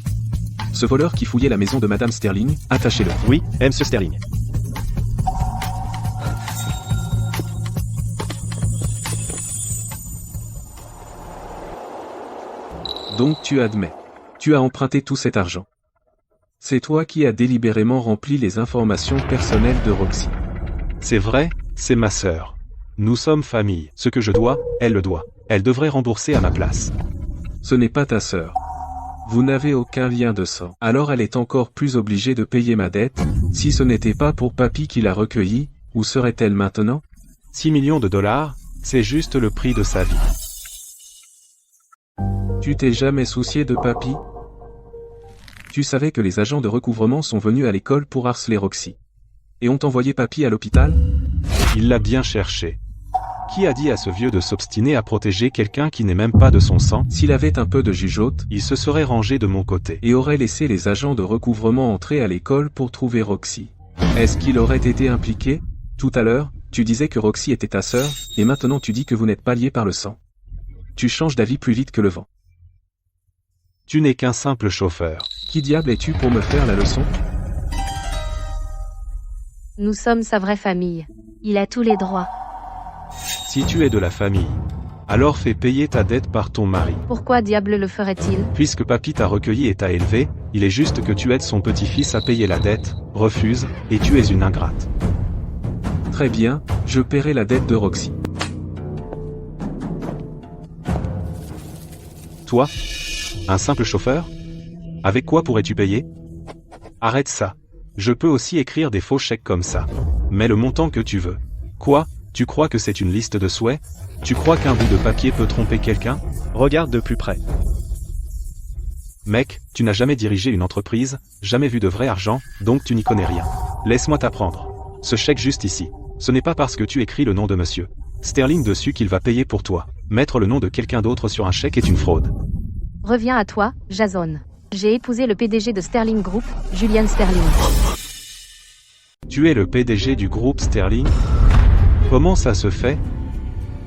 Ce voleur qui fouillait la maison de Madame Sterling, attachez-le. Oui, Monsieur Sterling. Donc tu admets. Tu as emprunté tout cet argent. C'est toi qui as délibérément rempli les informations personnelles de Roxy. C'est vrai, c'est ma sœur. Nous sommes famille. Ce que je dois, elle le doit. Elle devrait rembourser à ma place. Ce n'est pas ta sœur. Vous n'avez aucun lien de sang. Alors elle est encore plus obligée de payer ma dette. Si ce n'était pas pour Papy qui l'a recueillie, où serait-elle maintenant? 6 millions de dollars, c'est juste le prix de sa vie. Tu t'es jamais soucié de Papy? Tu savais que les agents de recouvrement sont venus à l'école pour harceler Roxy. Et ont envoyé Papy à l'hôpital? Il l'a bien cherché. Qui a dit à ce vieux de s'obstiner à protéger quelqu'un qui n'est même pas de son sang? S'il avait un peu de jugeote, il se serait rangé de mon côté. Et aurait laissé les agents de recouvrement entrer à l'école pour trouver Roxy. Est-ce qu'il aurait été impliqué? Tout à l'heure, tu disais que Roxy était ta sœur, et maintenant tu dis que vous n'êtes pas liés par le sang. Tu changes d'avis plus vite que le vent. Tu n'es qu'un simple chauffeur. Qui diable es-tu pour me faire la leçon? Nous sommes sa vraie famille. Il a tous les droits. Si tu es de la famille, alors fais payer ta dette par ton mari. Pourquoi diable le ferait-il? Puisque papy t'a recueilli et t'a élevé, il est juste que tu aides son petit-fils à payer la dette, refuse, et tu es une ingrate. Très bien, je paierai la dette de Roxy. Toi? Un simple chauffeur? Avec quoi pourrais-tu payer? Arrête ça. Je peux aussi écrire des faux chèques comme ça. Mets le montant que tu veux. Quoi? Tu crois que c'est une liste de souhaits? Tu crois qu'un bout de papier peut tromper quelqu'un? Regarde de plus près. Mec, tu n'as jamais dirigé une entreprise, jamais vu de vrai argent, donc tu n'y connais rien. Laisse-moi t'apprendre. Ce chèque juste ici. Ce n'est pas parce que tu écris le nom de monsieur Sterling dessus qu'il va payer pour toi. Mettre le nom de quelqu'un d'autre sur un chèque est une fraude. Reviens à toi, Jason. J'ai épousé le PDG de Sterling Group, Julian Sterling. Tu es le PDG du groupe Sterling? Comment ça se fait?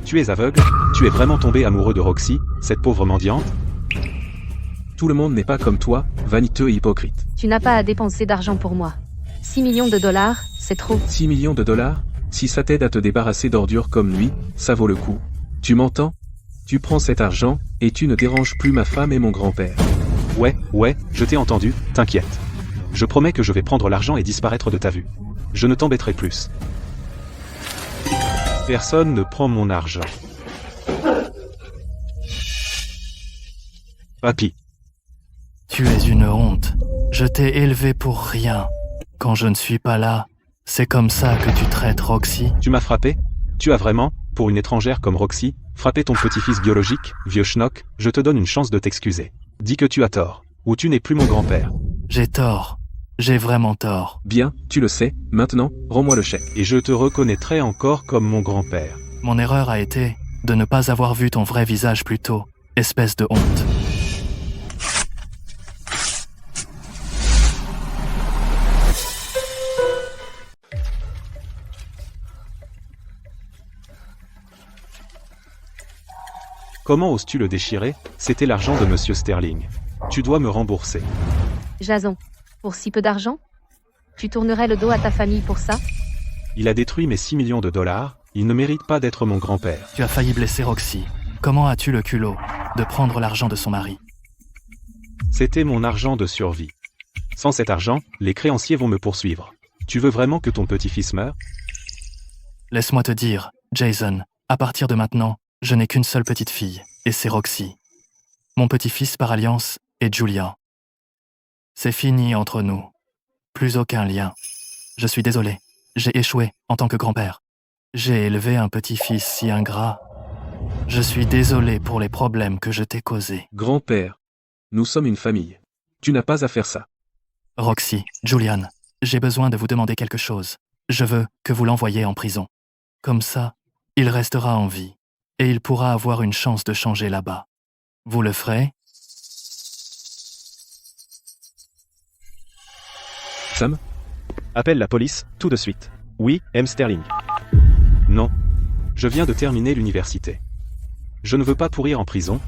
Tu es aveugle? Tu es vraiment tombé amoureux de Roxy, cette pauvre mendiante? Tout le monde n'est pas comme toi, vaniteux et hypocrite. Tu n'as pas à dépenser d'argent pour moi. 6 millions de dollars, c'est trop. 6 millions de dollars? Si ça t'aide à te débarrasser d'ordures comme lui, ça vaut le coup. Tu m'entends? Tu prends cet argent, et tu ne déranges plus ma femme et mon grand-père. Ouais, je t'ai entendu, t'inquiète. Je promets que je vais prendre l'argent et disparaître de ta vue. Je ne t'embêterai plus. Personne ne prend mon argent. Papy. Tu es une honte. Je t'ai élevé pour rien. Quand je ne suis pas là, c'est comme ça que tu traites Roxy? Tu m'as frappé? Tu as vraiment, pour une étrangère comme Roxy, frappé ton petit-fils biologique, vieux schnock? Je te donne une chance de t'excuser. Dis que tu as tort, ou tu n'es plus mon grand-père. J'ai tort. J'ai vraiment tort. Bien, tu le sais, maintenant, rends-moi le chèque. Et je te reconnaîtrai encore comme mon grand-père. Mon erreur a été de ne pas avoir vu ton vrai visage plus tôt, espèce de honte. Comment oses-tu le déchirer? C'était l'argent de monsieur Sterling. Tu dois me rembourser. Jason, pour si peu d'argent? Tu tournerais le dos à ta famille pour ça? Il a détruit mes 6 millions de dollars, il ne mérite pas d'être mon grand-père. Tu as failli blesser Roxy. Comment as-tu le culot de prendre l'argent de son mari? C'était mon argent de survie. Sans cet argent, les créanciers vont me poursuivre. Tu veux vraiment que ton petit-fils meure? Laisse-moi te dire, Jason, à partir de maintenant, je n'ai qu'une seule petite fille, et c'est Roxy. Mon petit-fils par alliance est Julian. C'est fini entre nous. Plus aucun lien. Je suis désolé. J'ai échoué en tant que grand-père. J'ai élevé un petit-fils si ingrat. Je suis désolé pour les problèmes que je t'ai causés. Grand-père, nous sommes une famille. Tu n'as pas à faire ça. Roxy, Julian, j'ai besoin de vous demander quelque chose. Je veux que vous l'envoyiez en prison. Comme ça, il restera en vie. Et il pourra avoir une chance de changer là-bas. Vous le ferez? Sam? Appelle la police, tout de suite. Oui, M. Sterling. Non. Je viens de terminer l'université. Je ne veux pas pourrir en prison.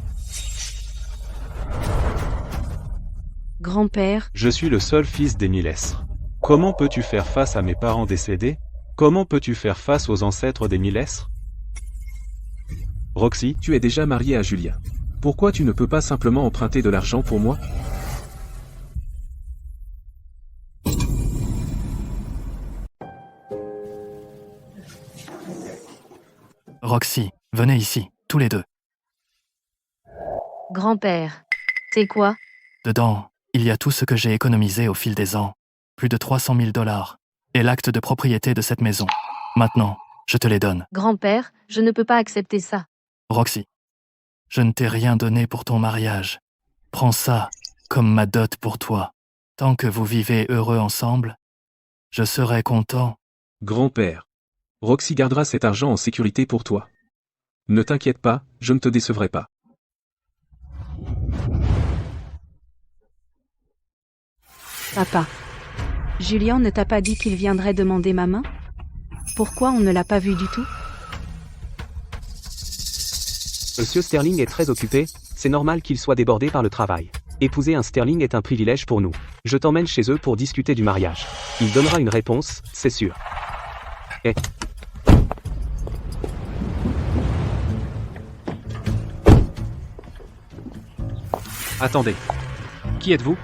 Grand-père, Je suis le seul fils d'Émile Estre. Comment peux-tu faire face à mes parents décédés? Comment peux-tu faire face aux ancêtres d'Émile Estre? Roxy, Tu es déjà marié à Julia. Pourquoi tu ne peux pas simplement emprunter de l'argent pour moi? Roxy, venez ici, tous les deux. Grand-père. C'est quoi? Dedans, il y a tout ce que j'ai économisé au fil des ans. Plus de 300 000 $. Et l'acte de propriété de cette maison. Maintenant, je te les donne. Grand-père, je ne peux pas accepter ça. Roxy, je ne t'ai rien donné pour ton mariage. Prends ça comme ma dot pour toi. Tant que vous vivez heureux ensemble, je serai content. Grand-père. Roxy gardera cet argent en sécurité pour toi. Ne t'inquiète pas, je ne te décevrai pas. papa. Julian ne t'a pas dit qu'il viendrait demander ma main? Pourquoi on ne l'a pas vu du tout? Monsieur Sterling est très occupé, c'est normal qu'il soit débordé par le travail. Épouser un Sterling est un privilège pour nous. Je t'emmène chez eux pour discuter du mariage. Il donnera une réponse, c'est sûr. Eh. Attendez. Qui êtes-vous?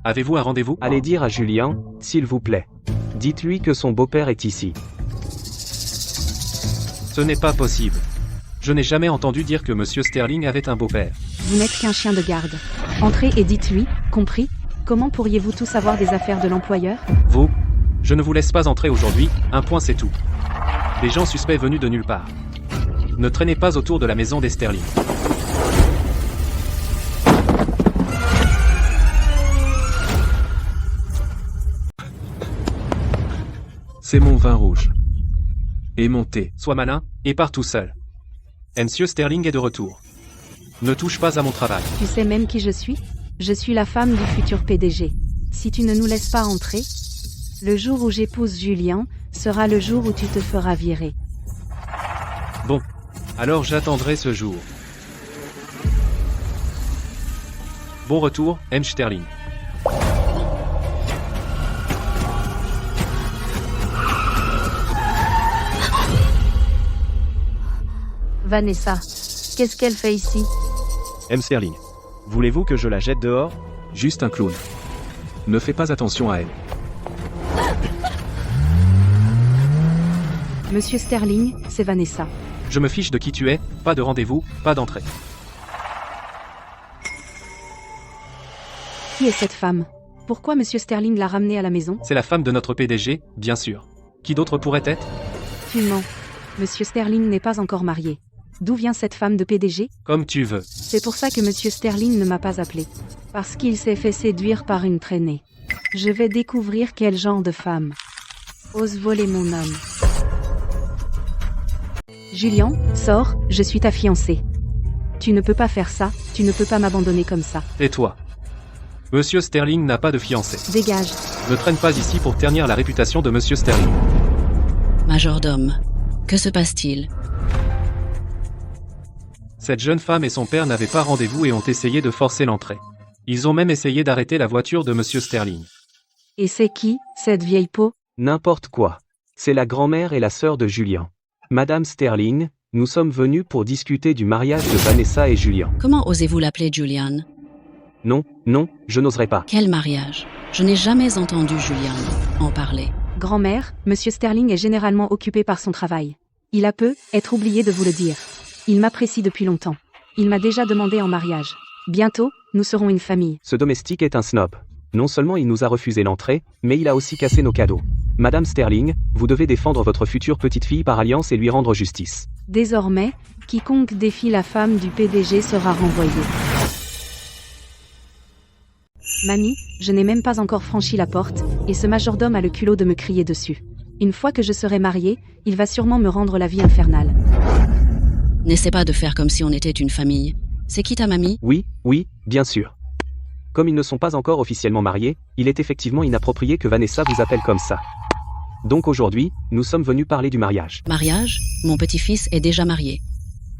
Avez-vous un rendez-vous? Allez dire à Julien, s'il vous plaît. Dites-lui que son beau-père est ici. Ce n'est pas possible. Je n'ai jamais entendu dire que Monsieur Sterling avait un beau-père. Vous n'êtes qu'un chien de garde. Entrez et dites-lui, compris? Comment pourriez-vous tout savoir des affaires de l'employeur? Vous? Je ne vous laisse pas entrer aujourd'hui, un point c'est tout. Des gens suspects venus de nulle part. Ne traînez pas autour de la maison des Sterling. C'est mon vin rouge. Et mon thé. Sois malin, et pars tout seul. Monsieur Sterling est de retour. Ne touche pas à mon travail. Tu sais même qui je suis? Je suis la femme du futur PDG. Si tu ne nous laisses pas entrer, le jour où j'épouse Julien sera le jour où tu te feras virer. Bon. Alors j'attendrai ce jour. Bon retour, M. Sterling. Vanessa. Qu'est-ce qu'elle fait ici? M. Sterling. Voulez-vous que je la jette dehors? Juste un clown. Ne fais pas attention à elle. Monsieur Sterling, c'est Vanessa. Je me fiche de qui tu es, pas de rendez-vous, pas d'entrée. Qui est cette femme? Pourquoi Monsieur Sterling l'a ramenée à la maison? C'est la femme de notre PDG, bien sûr. Qui d'autre pourrait être? Tu mens. Monsieur Sterling n'est pas encore marié. D'où vient cette femme de PDG? Comme tu veux. C'est pour ça que Monsieur Sterling ne m'a pas appelé. Parce qu'il s'est fait séduire par une traînée. Je vais découvrir quel genre de femme ose voler mon homme. Julien, sors, je suis ta fiancée. Tu ne peux pas faire ça, tu ne peux pas m'abandonner comme ça. Tais-toi. Monsieur Sterling n'a pas de fiancée. Dégage. Ne traîne pas ici pour ternir la réputation de Monsieur Sterling. Majordome, que se passe-t-il? Cette jeune femme et son père n'avaient pas rendez-vous et ont essayé de forcer l'entrée. Ils ont même essayé d'arrêter la voiture de Monsieur Sterling. Et c'est qui, cette vieille peau? N'importe quoi. C'est la grand-mère et la sœur de Julien. Madame Sterling, nous sommes venus pour discuter du mariage de Vanessa et Julien. Comment osez-vous l'appeler Julian? Non, non, je n'oserais pas. Quel mariage? Je n'ai jamais entendu Julian en parler. Grand-mère, Monsieur Sterling est généralement occupé par son travail. Il a peu être oublié de vous le dire. Il m'apprécie depuis longtemps. Il m'a déjà demandé en mariage. Bientôt, nous serons une famille. Ce domestique est un snob. Non seulement il nous a refusé l'entrée, mais il a aussi cassé nos cadeaux. Madame Sterling, vous devez défendre votre future petite-fille par alliance et lui rendre justice. Désormais, quiconque défie la femme du PDG sera renvoyé. Mamie, je n'ai même pas encore franchi la porte, et ce majordome a le culot de me crier dessus. Une fois que je serai mariée, il va sûrement me rendre la vie infernale. N'essaie pas de faire comme si on était une famille. C'est qui ta mamie? Oui, oui, bien sûr. Comme ils ne sont pas encore officiellement mariés, il est effectivement inapproprié que Vanessa vous appelle comme ça. Donc aujourd'hui, nous sommes venus parler du mariage. Mariage? Mon petit-fils est déjà marié.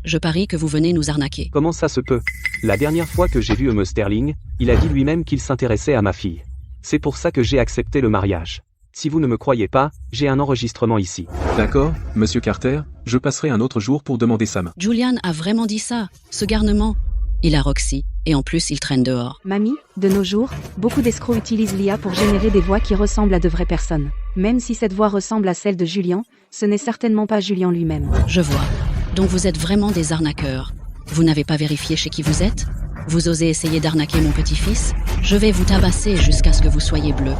Je parie que vous venez nous arnaquer. Comment ça se peut? La dernière fois que j'ai vu M. Sterling, il a dit lui-même qu'il s'intéressait à ma fille. C'est pour ça que j'ai accepté le mariage. Si vous ne me croyez pas, j'ai un enregistrement ici. D'accord, Monsieur Carter, je passerai un autre jour pour demander sa main. Julian a vraiment dit ça, ce garnement. Il a Roxy, et en plus il traîne dehors. Mamie, de nos jours, beaucoup d'escrocs utilisent l'IA pour générer des voix qui ressemblent à de vraies personnes. Même si cette voix ressemble à celle de Julien, ce n'est certainement pas Julien lui-même. Je vois. Donc vous êtes vraiment des arnaqueurs. Vous n'avez pas vérifié chez qui vous êtes? Vous osez essayer d'arnaquer mon petit-fils? Je vais vous tabasser jusqu'à ce que vous soyez bleu.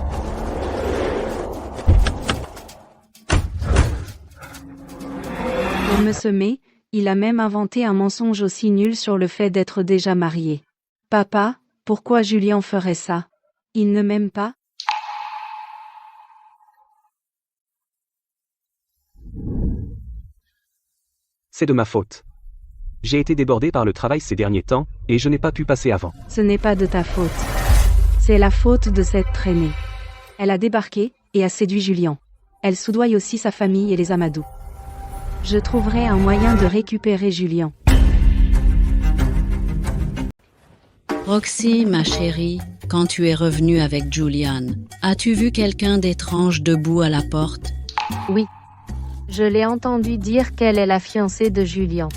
Pour me semer, il a même inventé un mensonge aussi nul sur le fait d'être déjà marié. Papa, pourquoi Julien ferait ça? Il ne m'aime pas? C'est de ma faute. J'ai été débordé par le travail ces derniers temps, et je n'ai pas pu passer avant. Ce n'est pas de ta faute. C'est la faute de cette traînée. Elle a débarqué, et a séduit Julien. Elle soudoie aussi sa famille et les Amadou. Je trouverai un moyen de récupérer Julien. Roxy, ma chérie, quand tu es revenue avec Julian, as-tu vu quelqu'un d'étrange debout à la porte? Oui. Je l'ai entendu dire qu'elle est la fiancée de Julian.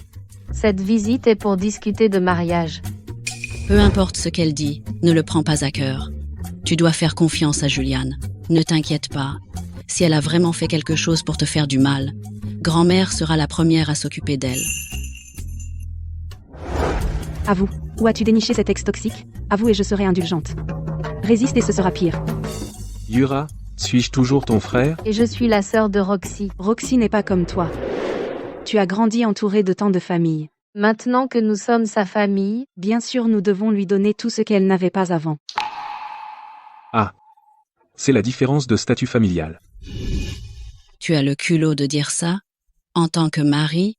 Cette visite est pour discuter de mariage. Peu importe ce qu'elle dit, ne le prends pas à cœur. Tu dois faire confiance à Julian. Ne t'inquiète pas. Si elle a vraiment fait quelque chose pour te faire du mal, grand-mère sera la première à s'occuper d'elle. Avoue, où as-tu déniché cet ex toxique? Avoue et je serai indulgente. Résiste et ce sera pire. Yura, suis-je toujours ton frère? Et je suis la sœur de Roxy. Roxy n'est pas comme toi. Tu as grandi entourée de tant de familles. Maintenant que nous sommes sa famille, Bien sûr, nous devons lui donner tout ce qu'elle n'avait pas avant. Ah. C'est la différence de statut familial. Tu as le culot de dire ça? En tant que mari,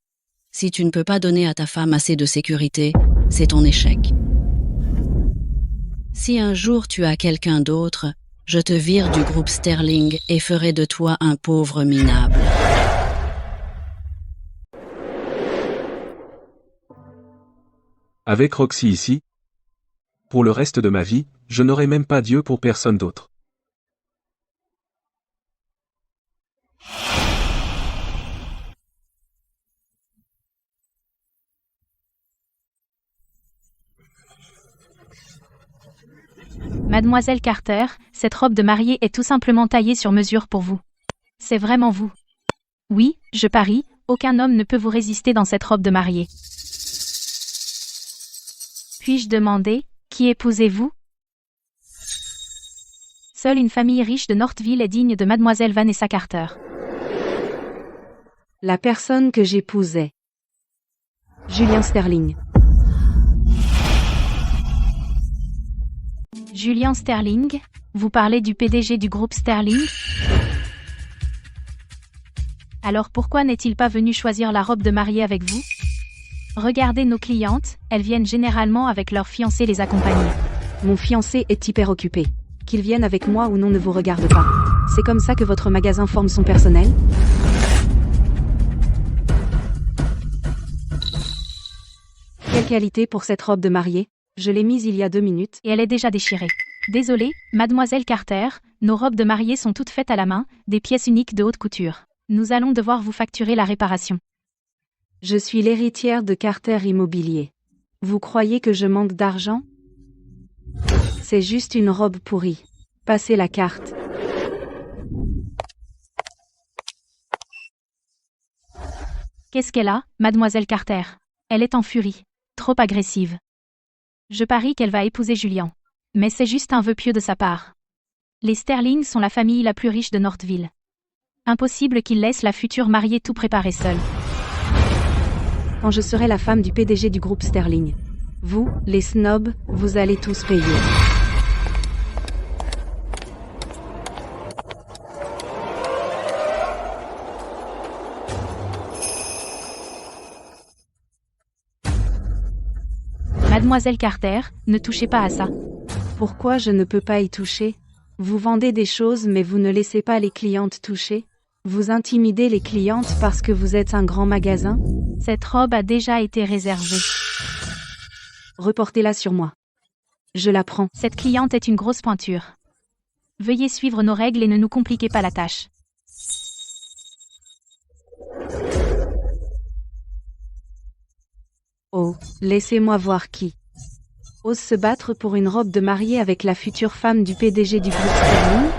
si tu ne peux pas donner à ta femme assez de sécurité, c'est ton échec. Si un jour tu as quelqu'un d'autre, je te vire du groupe Sterling et ferai de toi un pauvre minable. Avec Roxy ici, pour le reste de ma vie, je n'aurai même pas Dieu pour personne d'autre. Mademoiselle Carter, cette robe de mariée est tout simplement taillée sur mesure pour vous. C'est vraiment vous. Oui, je parie, aucun homme ne peut vous résister dans cette robe de mariée. Puis-je demander, qui épousez-vous? Seule une famille riche de Northville est digne de Mademoiselle Vanessa Carter. La personne que j'épousais. Julian Sterling. Julian Sterling, vous parlez du PDG du groupe Sterling? Alors pourquoi n'est-il pas venu choisir la robe de mariée avec vous? Regardez nos clientes, elles viennent généralement avec leurs fiancés les accompagner. Mon fiancé est hyper occupé. Qu'il vienne avec moi ou non ne vous regarde pas. C'est comme ça que votre magasin forme son personnel? Quelle qualité pour cette robe de mariée? Je l'ai mise il y a 2 minutes. Et elle est déjà déchirée. Désolée, Mademoiselle Carter, nos robes de mariée sont toutes faites à la main, des pièces uniques de haute couture. Nous allons devoir vous facturer la réparation. Je suis l'héritière de Carter Immobilier. Vous croyez que je manque d'argent? C'est juste une robe pourrie. Passez la carte. Qu'est-ce qu'elle a, Mademoiselle Carter? Elle est en furie. Trop agressive. Je parie qu'elle va épouser Julian. Mais c'est juste un vœu pieux de sa part. Les Sterling sont la famille la plus riche de Northville. Impossible qu'ils laissent la future mariée tout préparer seule. Quand je serai la femme du PDG du groupe Sterling. Vous, les snobs, vous allez tous payer. Mademoiselle Carter, ne touchez pas à ça. Pourquoi je ne peux pas y toucher? Vous vendez des choses mais vous ne laissez pas les clientes toucher? Vous intimidez les clientes parce que vous êtes un grand magasin? Cette robe a déjà été réservée. Reportez-la sur moi. Je la prends. Cette cliente est une grosse pointure. Veuillez suivre nos règles et ne nous compliquez pas la tâche. Oh, laissez-moi voir qui ose se battre pour une robe de mariée avec la future femme du PDG du groupe Sterling?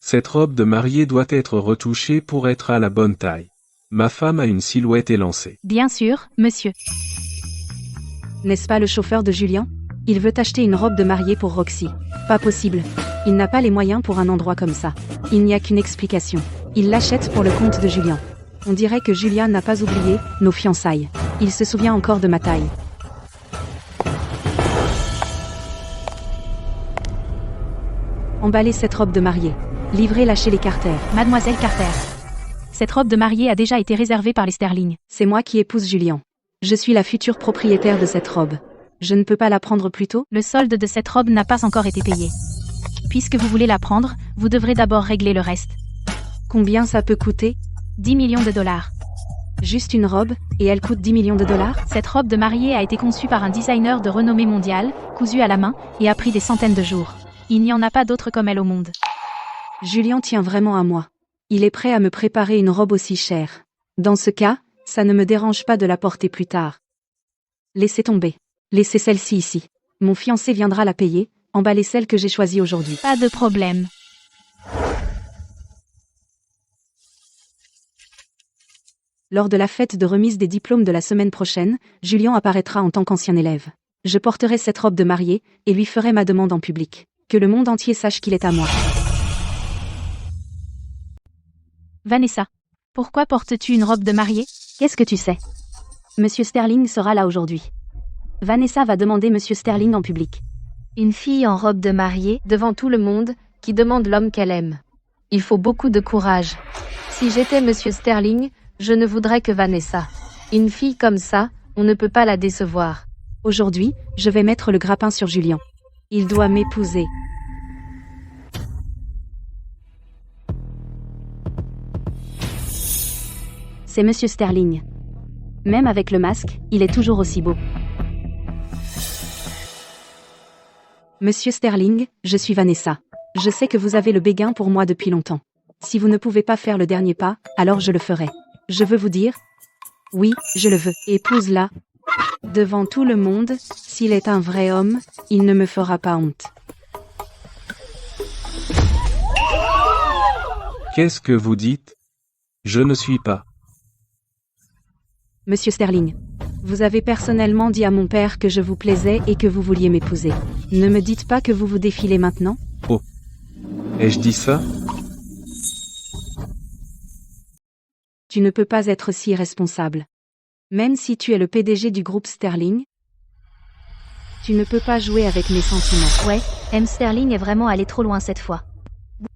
Cette robe de mariée doit être retouchée pour être à la bonne taille. Ma femme a une silhouette élancée. Bien sûr, monsieur. N'est-ce pas le chauffeur de Julian? Il veut acheter une robe de mariée pour Roxy. Pas possible. Il n'a pas les moyens pour un endroit comme ça. Il n'y a qu'une explication. Il l'achète pour le compte de Julian. On dirait que Julian n'a pas oublié nos fiançailles. Il se souvient encore de ma taille. Emballez cette robe de mariée. Livrez-la chez les Carter. Mademoiselle Carter. Cette robe de mariée a déjà été réservée par les Sterling. C'est moi qui épouse Julian. Je suis la future propriétaire de cette robe. Je ne peux pas la prendre plus tôt? Le solde de cette robe n'a pas encore été payé. Puisque vous voulez la prendre, vous devrez d'abord régler le reste. Combien ça peut coûter? 10 millions de dollars. Juste une robe, et elle coûte 10 millions de dollars? Cette robe de mariée a été conçue par un designer de renommée mondiale, cousue à la main, et a pris des centaines de jours. Il n'y en a pas d'autre comme elle au monde. Julien tient vraiment à moi. Il est prêt à me préparer une robe aussi chère. Dans ce cas, ça ne me dérange pas de la porter plus tard. Laissez tomber. Laissez celle-ci ici. Mon fiancé viendra la payer, emballer celle que j'ai choisie aujourd'hui. Pas de problème. Lors de la fête de remise des diplômes de la semaine prochaine, Julien apparaîtra en tant qu'ancien élève. Je porterai cette robe de mariée, et lui ferai ma demande en public. Que le monde entier sache qu'il est à moi. Vanessa, pourquoi portes-tu une robe de mariée? Qu'est-ce que tu sais? Monsieur Sterling sera là aujourd'hui. Vanessa va demander Monsieur Sterling en public. Une fille en robe de mariée, Devant tout le monde, qui demande l'homme qu'elle aime. Il faut beaucoup de courage. Si j'étais Monsieur Sterling, je ne voudrais que Vanessa. Une fille comme ça, on ne peut pas la décevoir. Aujourd'hui, je vais mettre le grappin sur Julien. Il doit m'épouser. C'est Monsieur Sterling. Même avec le masque, il est toujours aussi beau. Monsieur Sterling, je suis Vanessa. Je sais que vous avez le béguin pour moi depuis longtemps. Si vous ne pouvez pas faire le dernier pas, alors je le ferai. Je veux vous dire, oui, je le veux. Épouse-la. Devant tout le monde, s'il est un vrai homme, il ne me fera pas honte. Qu'est-ce que vous dites? Je ne suis pas. Monsieur Sterling, vous avez personnellement dit à mon père que je vous plaisais et que vous vouliez m'épouser. Ne me dites pas que vous vous défilez maintenant? Oh. Ai-je dit ça? Tu ne peux pas être si irresponsable. Même si tu es le PDG du groupe Sterling, tu ne peux pas jouer avec mes sentiments. Ouais, M. Sterling est vraiment allé trop loin cette fois.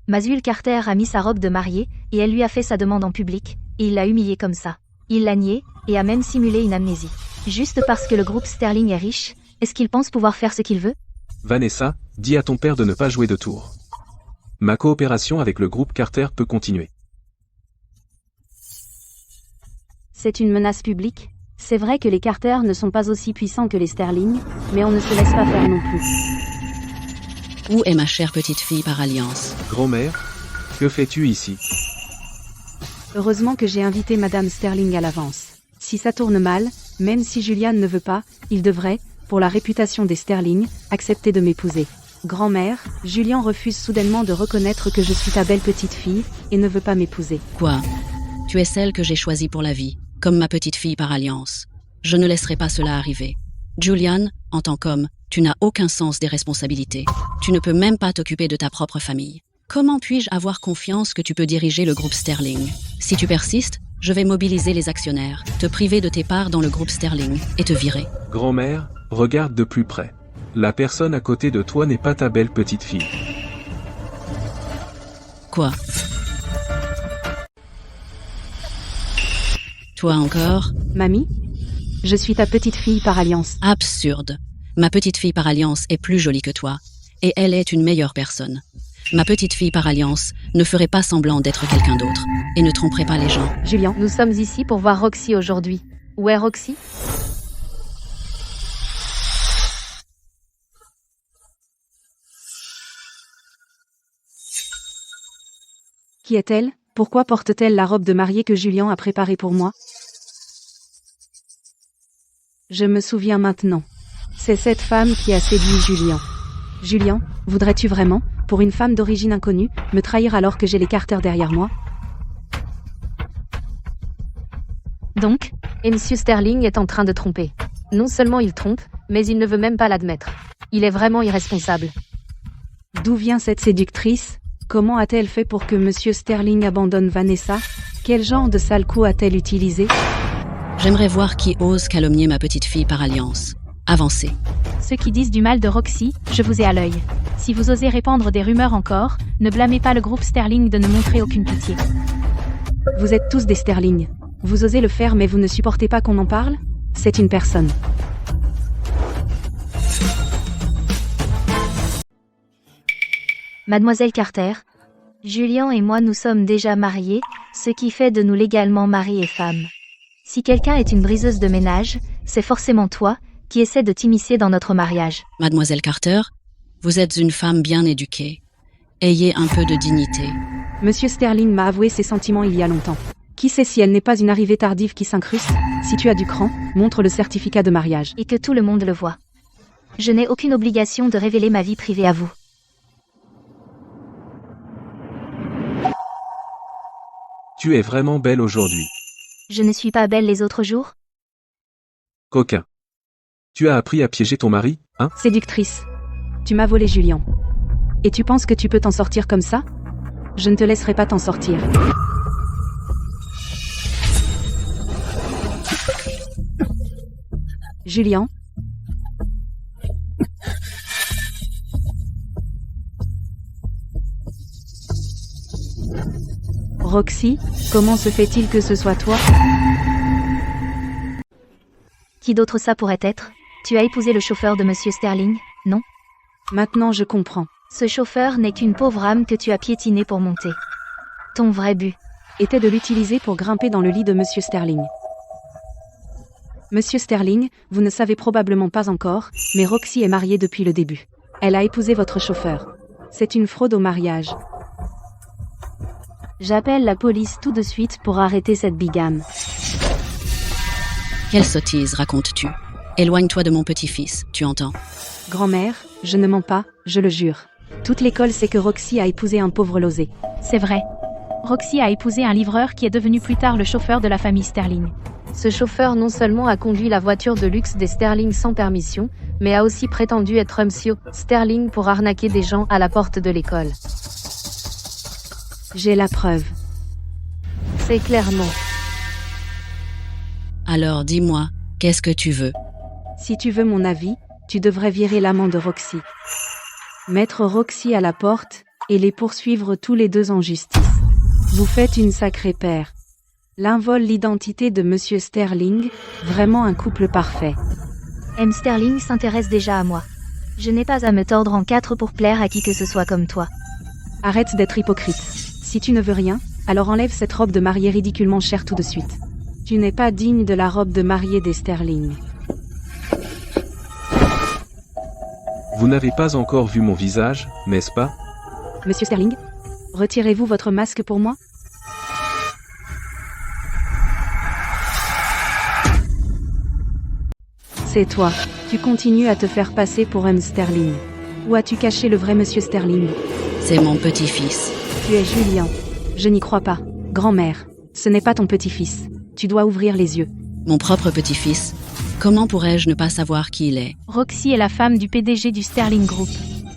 Mazuel Carter a mis sa robe de mariée, et elle lui a fait sa demande en public, et il l'a humiliée comme ça. Il l'a nié, et a même simulé une amnésie. Juste parce que le groupe Sterling est riche, est-ce qu'il pense pouvoir faire ce qu'il veut? Vanessa, dis à ton père de ne pas jouer de tour. Ma coopération avec le groupe Carter peut continuer. C'est une menace publique. C'est vrai que les Carter ne sont pas aussi puissants que les Sterling, mais on ne se laisse pas faire non plus. Où est ma chère petite fille par alliance? Grand-mère, que fais-tu ici? Heureusement que j'ai invité Madame Sterling à l'avance. Si ça tourne mal, même si Julian ne veut pas, il devrait, pour la réputation des Sterling, accepter de m'épouser. Grand-mère, Julien refuse soudainement de reconnaître que je suis ta belle petite fille, et ne veut pas m'épouser. Quoi? Tu es celle que j'ai choisie pour la vie, comme ma petite fille par alliance. Je ne laisserai pas cela arriver. Julian, en tant qu'homme, tu n'as aucun sens des responsabilités. Tu ne peux même pas t'occuper de ta propre famille. Comment puis-je avoir confiance que tu peux diriger le groupe Sterling? Si tu persistes, je vais mobiliser les actionnaires, te priver de tes parts dans le groupe Sterling, et te virer. Grand-mère, regarde de plus près. La personne à côté de toi n'est pas ta belle petite fille. Quoi? Toi encore? Mamie? Je suis ta petite fille par alliance. Absurde. Ma petite fille par alliance est plus jolie que toi, et elle est une meilleure personne. Ma petite fille par alliance ne ferait pas semblant d'être quelqu'un d'autre, et ne tromperait pas les gens. Julien, Nous sommes ici pour voir Roxy aujourd'hui. Où est Roxy? qui est-elle? Pourquoi porte-t-elle la robe de mariée que Julien a préparée pour moi? Je me souviens maintenant. C'est cette femme qui a séduit Julien. Julien, voudrais-tu vraiment, pour une femme d'origine inconnue, me trahir alors que j'ai les Carter derrière moi? Donc, Monsieur Sterling est en train de tromper. Non seulement il trompe, mais il ne veut même pas l'admettre. Il est vraiment irresponsable. D'où vient cette séductrice? Comment a-t-elle fait pour que Monsieur Sterling abandonne Vanessa? Quel genre de sale coup a-t-elle utilisé? J'aimerais voir qui ose calomnier ma petite fille par alliance. Avancez. ceux qui disent du mal de Roxy, je vous ai à l'œil. Si vous osez répandre des rumeurs encore, ne blâmez pas le groupe Sterling de ne montrer aucune pitié. Vous êtes tous des Sterling. Vous osez le faire mais vous ne supportez pas qu'on en parle? C'est une personne. Mademoiselle Carter, Julien et moi nous sommes déjà mariés, ce qui fait de nous légalement mari et femme. Si quelqu'un est une briseuse de ménage, c'est forcément toi, qui essaie de t'immiscer dans notre mariage. Mademoiselle Carter, vous êtes une femme bien éduquée. Ayez un peu de dignité. Monsieur Sterling m'a avoué ses sentiments il y a longtemps. Qui sait si elle n'est pas une arrivée tardive qui s'incruste? Si tu as du cran, montre le certificat de mariage. Et que tout le monde le voit. Je n'ai aucune obligation de révéler ma vie privée à vous. Tu es vraiment belle aujourd'hui. Je ne suis pas belle les autres jours? Coquin. Tu as appris à piéger ton mari, hein? Séductrice. Tu m'as volé Julien. Et tu penses que tu peux t'en sortir comme ça? Je ne te laisserai pas t'en sortir. Julien. Roxy, comment se fait-il que ce soit toi? Qui d'autre ça pourrait être? Tu as épousé le chauffeur de Monsieur Sterling, non? Maintenant je comprends. Ce chauffeur n'est qu'une pauvre âme que tu as piétinée pour monter. Ton vrai but était de l'utiliser pour grimper dans le lit de Monsieur Sterling. Monsieur Sterling, vous ne savez probablement pas encore, mais Roxy est mariée depuis le début. Elle a épousé votre chauffeur. C'est une fraude au mariage. J'appelle la police tout de suite pour arrêter cette bigame. Quelle sottise racontes-tu? Éloigne-toi de mon petit-fils, tu entends? Grand-mère, je ne mens pas, je le jure. Toute l'école sait que Roxy a épousé un pauvre losé. C'est vrai. Roxy a épousé un livreur qui est devenu plus tard le chauffeur de la famille Sterling. Ce chauffeur non seulement a conduit la voiture de luxe des Sterling sans permission, mais a aussi prétendu être Monsieur Sterling pour arnaquer des gens à la porte de l'école. J'ai la preuve. C'est clairement. Alors dis-moi, qu'est-ce que tu veux? Si tu veux mon avis, tu devrais virer l'amant de Roxy. Mettre Roxy à la porte, et les poursuivre tous les deux en justice. Vous faites une sacrée paire. L'un vole l'identité de Monsieur Sterling, vraiment un couple parfait. M. Sterling s'intéresse déjà à moi. Je n'ai pas à me tordre en quatre pour plaire à qui que ce soit comme toi. Arrête d'être hypocrite. Si tu ne veux rien, alors enlève cette robe de mariée ridiculement chère tout de suite. Tu n'es pas digne de la robe de mariée des Sterling. Vous n'avez pas encore vu mon visage, n'est-ce pas? Monsieur Sterling, retirez-vous votre masque pour moi? C'est toi. Tu continues à te faire passer pour M. Sterling. Où as-tu caché le vrai Monsieur Sterling? C'est mon petit-fils. Tu es Julien. Je n'y crois pas. Grand-mère, ce n'est pas ton petit-fils. Tu dois ouvrir les yeux. Mon propre petit-fils? Comment pourrais-je ne pas savoir qui il est? Roxy est la femme du PDG du Sterling Group.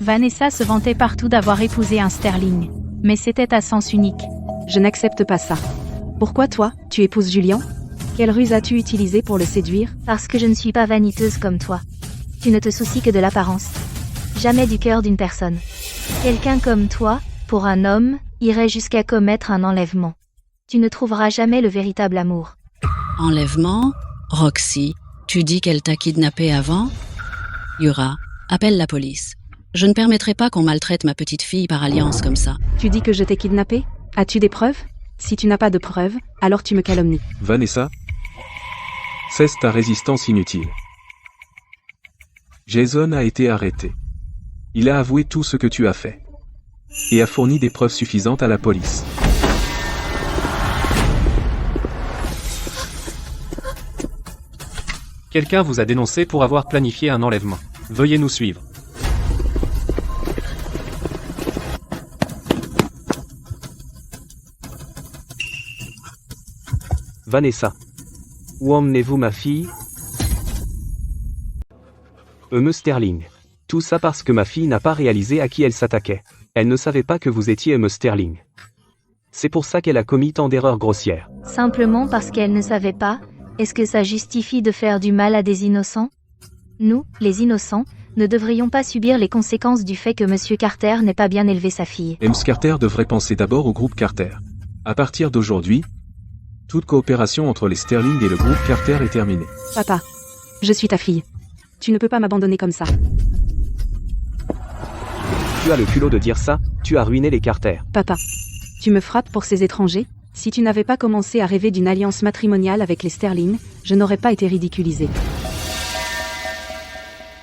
Vanessa se vantait partout d'avoir épousé un Sterling. Mais c'était à sens unique. Je n'accepte pas ça. Pourquoi toi, tu épouses Julien? Quelle ruse as-tu utilisée pour le séduire? Parce que je ne suis pas vaniteuse comme toi. Tu ne te soucies que de l'apparence. Jamais du cœur d'une personne. Quelqu'un comme toi, pour un homme, irait jusqu'à commettre un enlèvement. Tu ne trouveras jamais le véritable amour. Enlèvement? Roxy, tu dis qu'elle t'a kidnappé avant? Yura, appelle la police. Je ne permettrai pas qu'on maltraite ma petite fille par alliance comme ça. Tu dis que je t'ai kidnappé? As-tu des preuves? Si tu n'as pas de preuves, alors tu me calomnies. Vanessa? Cesse ta résistance inutile. Jason a été arrêté. Il a avoué tout ce que tu as fait. Et a fourni des preuves suffisantes à la police. Quelqu'un vous a dénoncé pour avoir planifié un enlèvement. Veuillez nous suivre. Vanessa. Où emmenez-vous ma fille? M. Sterling. Tout ça parce que ma fille n'a pas réalisé à qui elle s'attaquait. Elle ne savait pas que vous étiez M. Sterling. C'est pour ça qu'elle a commis tant d'erreurs grossières. Simplement parce qu'elle ne savait pas, est-ce que ça justifie de faire du mal à des innocents? Nous, les innocents, ne devrions pas subir les conséquences du fait que M. Carter n'ait pas bien élevé sa fille. M. Carter devrait penser d'abord au groupe Carter. À partir d'aujourd'hui, toute coopération entre les Sterling et le groupe Carter est terminée. Papa, je suis ta fille. Tu ne peux pas m'abandonner comme ça. Tu as le culot de dire ça? Tu as ruiné les Carter. Papa, tu me frappes pour ces étrangers? Si tu n'avais pas commencé à rêver d'une alliance matrimoniale avec les Sterling, je n'aurais pas été ridiculisée.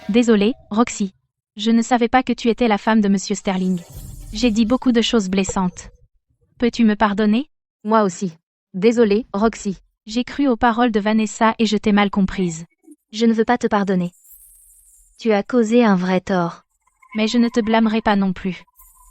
Désolée, Roxy. Je ne savais pas que tu étais la femme de Monsieur Sterling. J'ai dit beaucoup de choses blessantes. Peux-tu me pardonner? Moi aussi. Désolée, Roxy. J'ai cru aux paroles de Vanessa et je t'ai mal comprise. Je ne veux pas te pardonner. Tu as causé un vrai tort. Mais je ne te blâmerai pas non plus.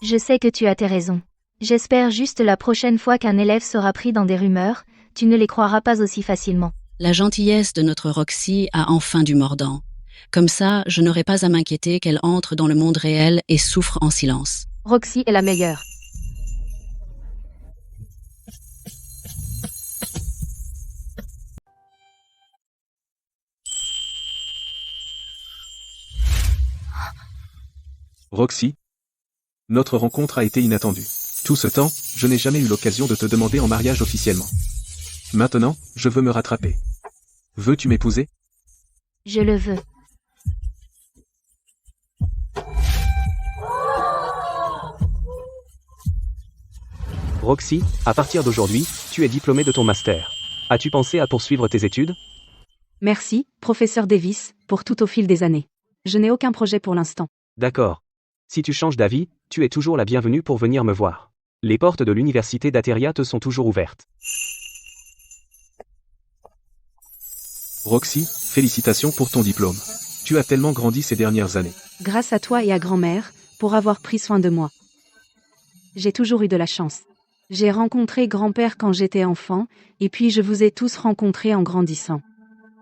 Je sais que tu as tes raisons. J'espère juste la prochaine fois qu'un élève sera pris dans des rumeurs, tu ne les croiras pas aussi facilement. La gentillesse de notre Roxy a enfin du mordant. Comme ça, je n'aurai pas à m'inquiéter qu'elle entre dans le monde réel et souffre en silence. Roxy est la meilleure. Roxy. Notre rencontre a été inattendue. Tout ce temps, je n'ai jamais eu l'occasion de te demander en mariage officiellement. Maintenant, je veux me rattraper. Veux-tu m'épouser? Je le veux. Roxy, à partir d'aujourd'hui, tu es diplômée de ton master. As-tu pensé à poursuivre tes études? Merci, professeur Davis, pour tout au fil des années. Je n'ai aucun projet pour l'instant. D'accord. Si tu changes d'avis, tu es toujours la bienvenue pour venir me voir. Les portes de l'université d'Ateria te sont toujours ouvertes. Roxy, félicitations pour ton diplôme. Tu as tellement grandi ces dernières années. Grâce à toi et à grand-mère, pour avoir pris soin de moi. J'ai toujours eu de la chance. J'ai rencontré grand-père quand j'étais enfant, et puis je vous ai tous rencontrés en grandissant.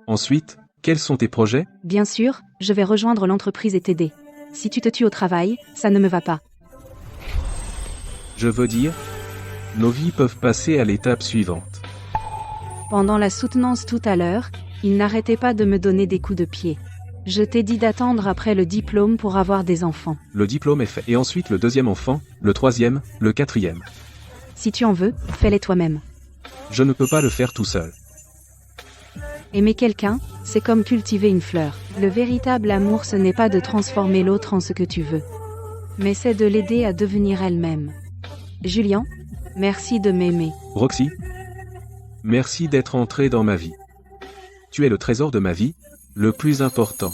Ensuite, quels sont tes projets? Bien sûr, je vais rejoindre l'entreprise et t'aider. Si tu te tues au travail, ça ne me va pas. Je veux dire, nos vies peuvent passer à l'étape suivante. Pendant la soutenance tout à l'heure, il n'arrêtait pas de me donner des coups de pied. Je t'ai dit d'attendre après le diplôme pour avoir des enfants. Le diplôme est fait. Et ensuite le deuxième enfant, le troisième, le quatrième. Si tu en veux, fais-les toi-même. Je ne peux pas le faire tout seul. Aimer quelqu'un, c'est comme cultiver une fleur. Le véritable amour, ce n'est pas de transformer l'autre en ce que tu veux, mais c'est de l'aider à devenir elle-même. Julien, merci de m'aimer. Roxy, merci d'être entré dans ma vie. Tu es le trésor de ma vie, le plus important.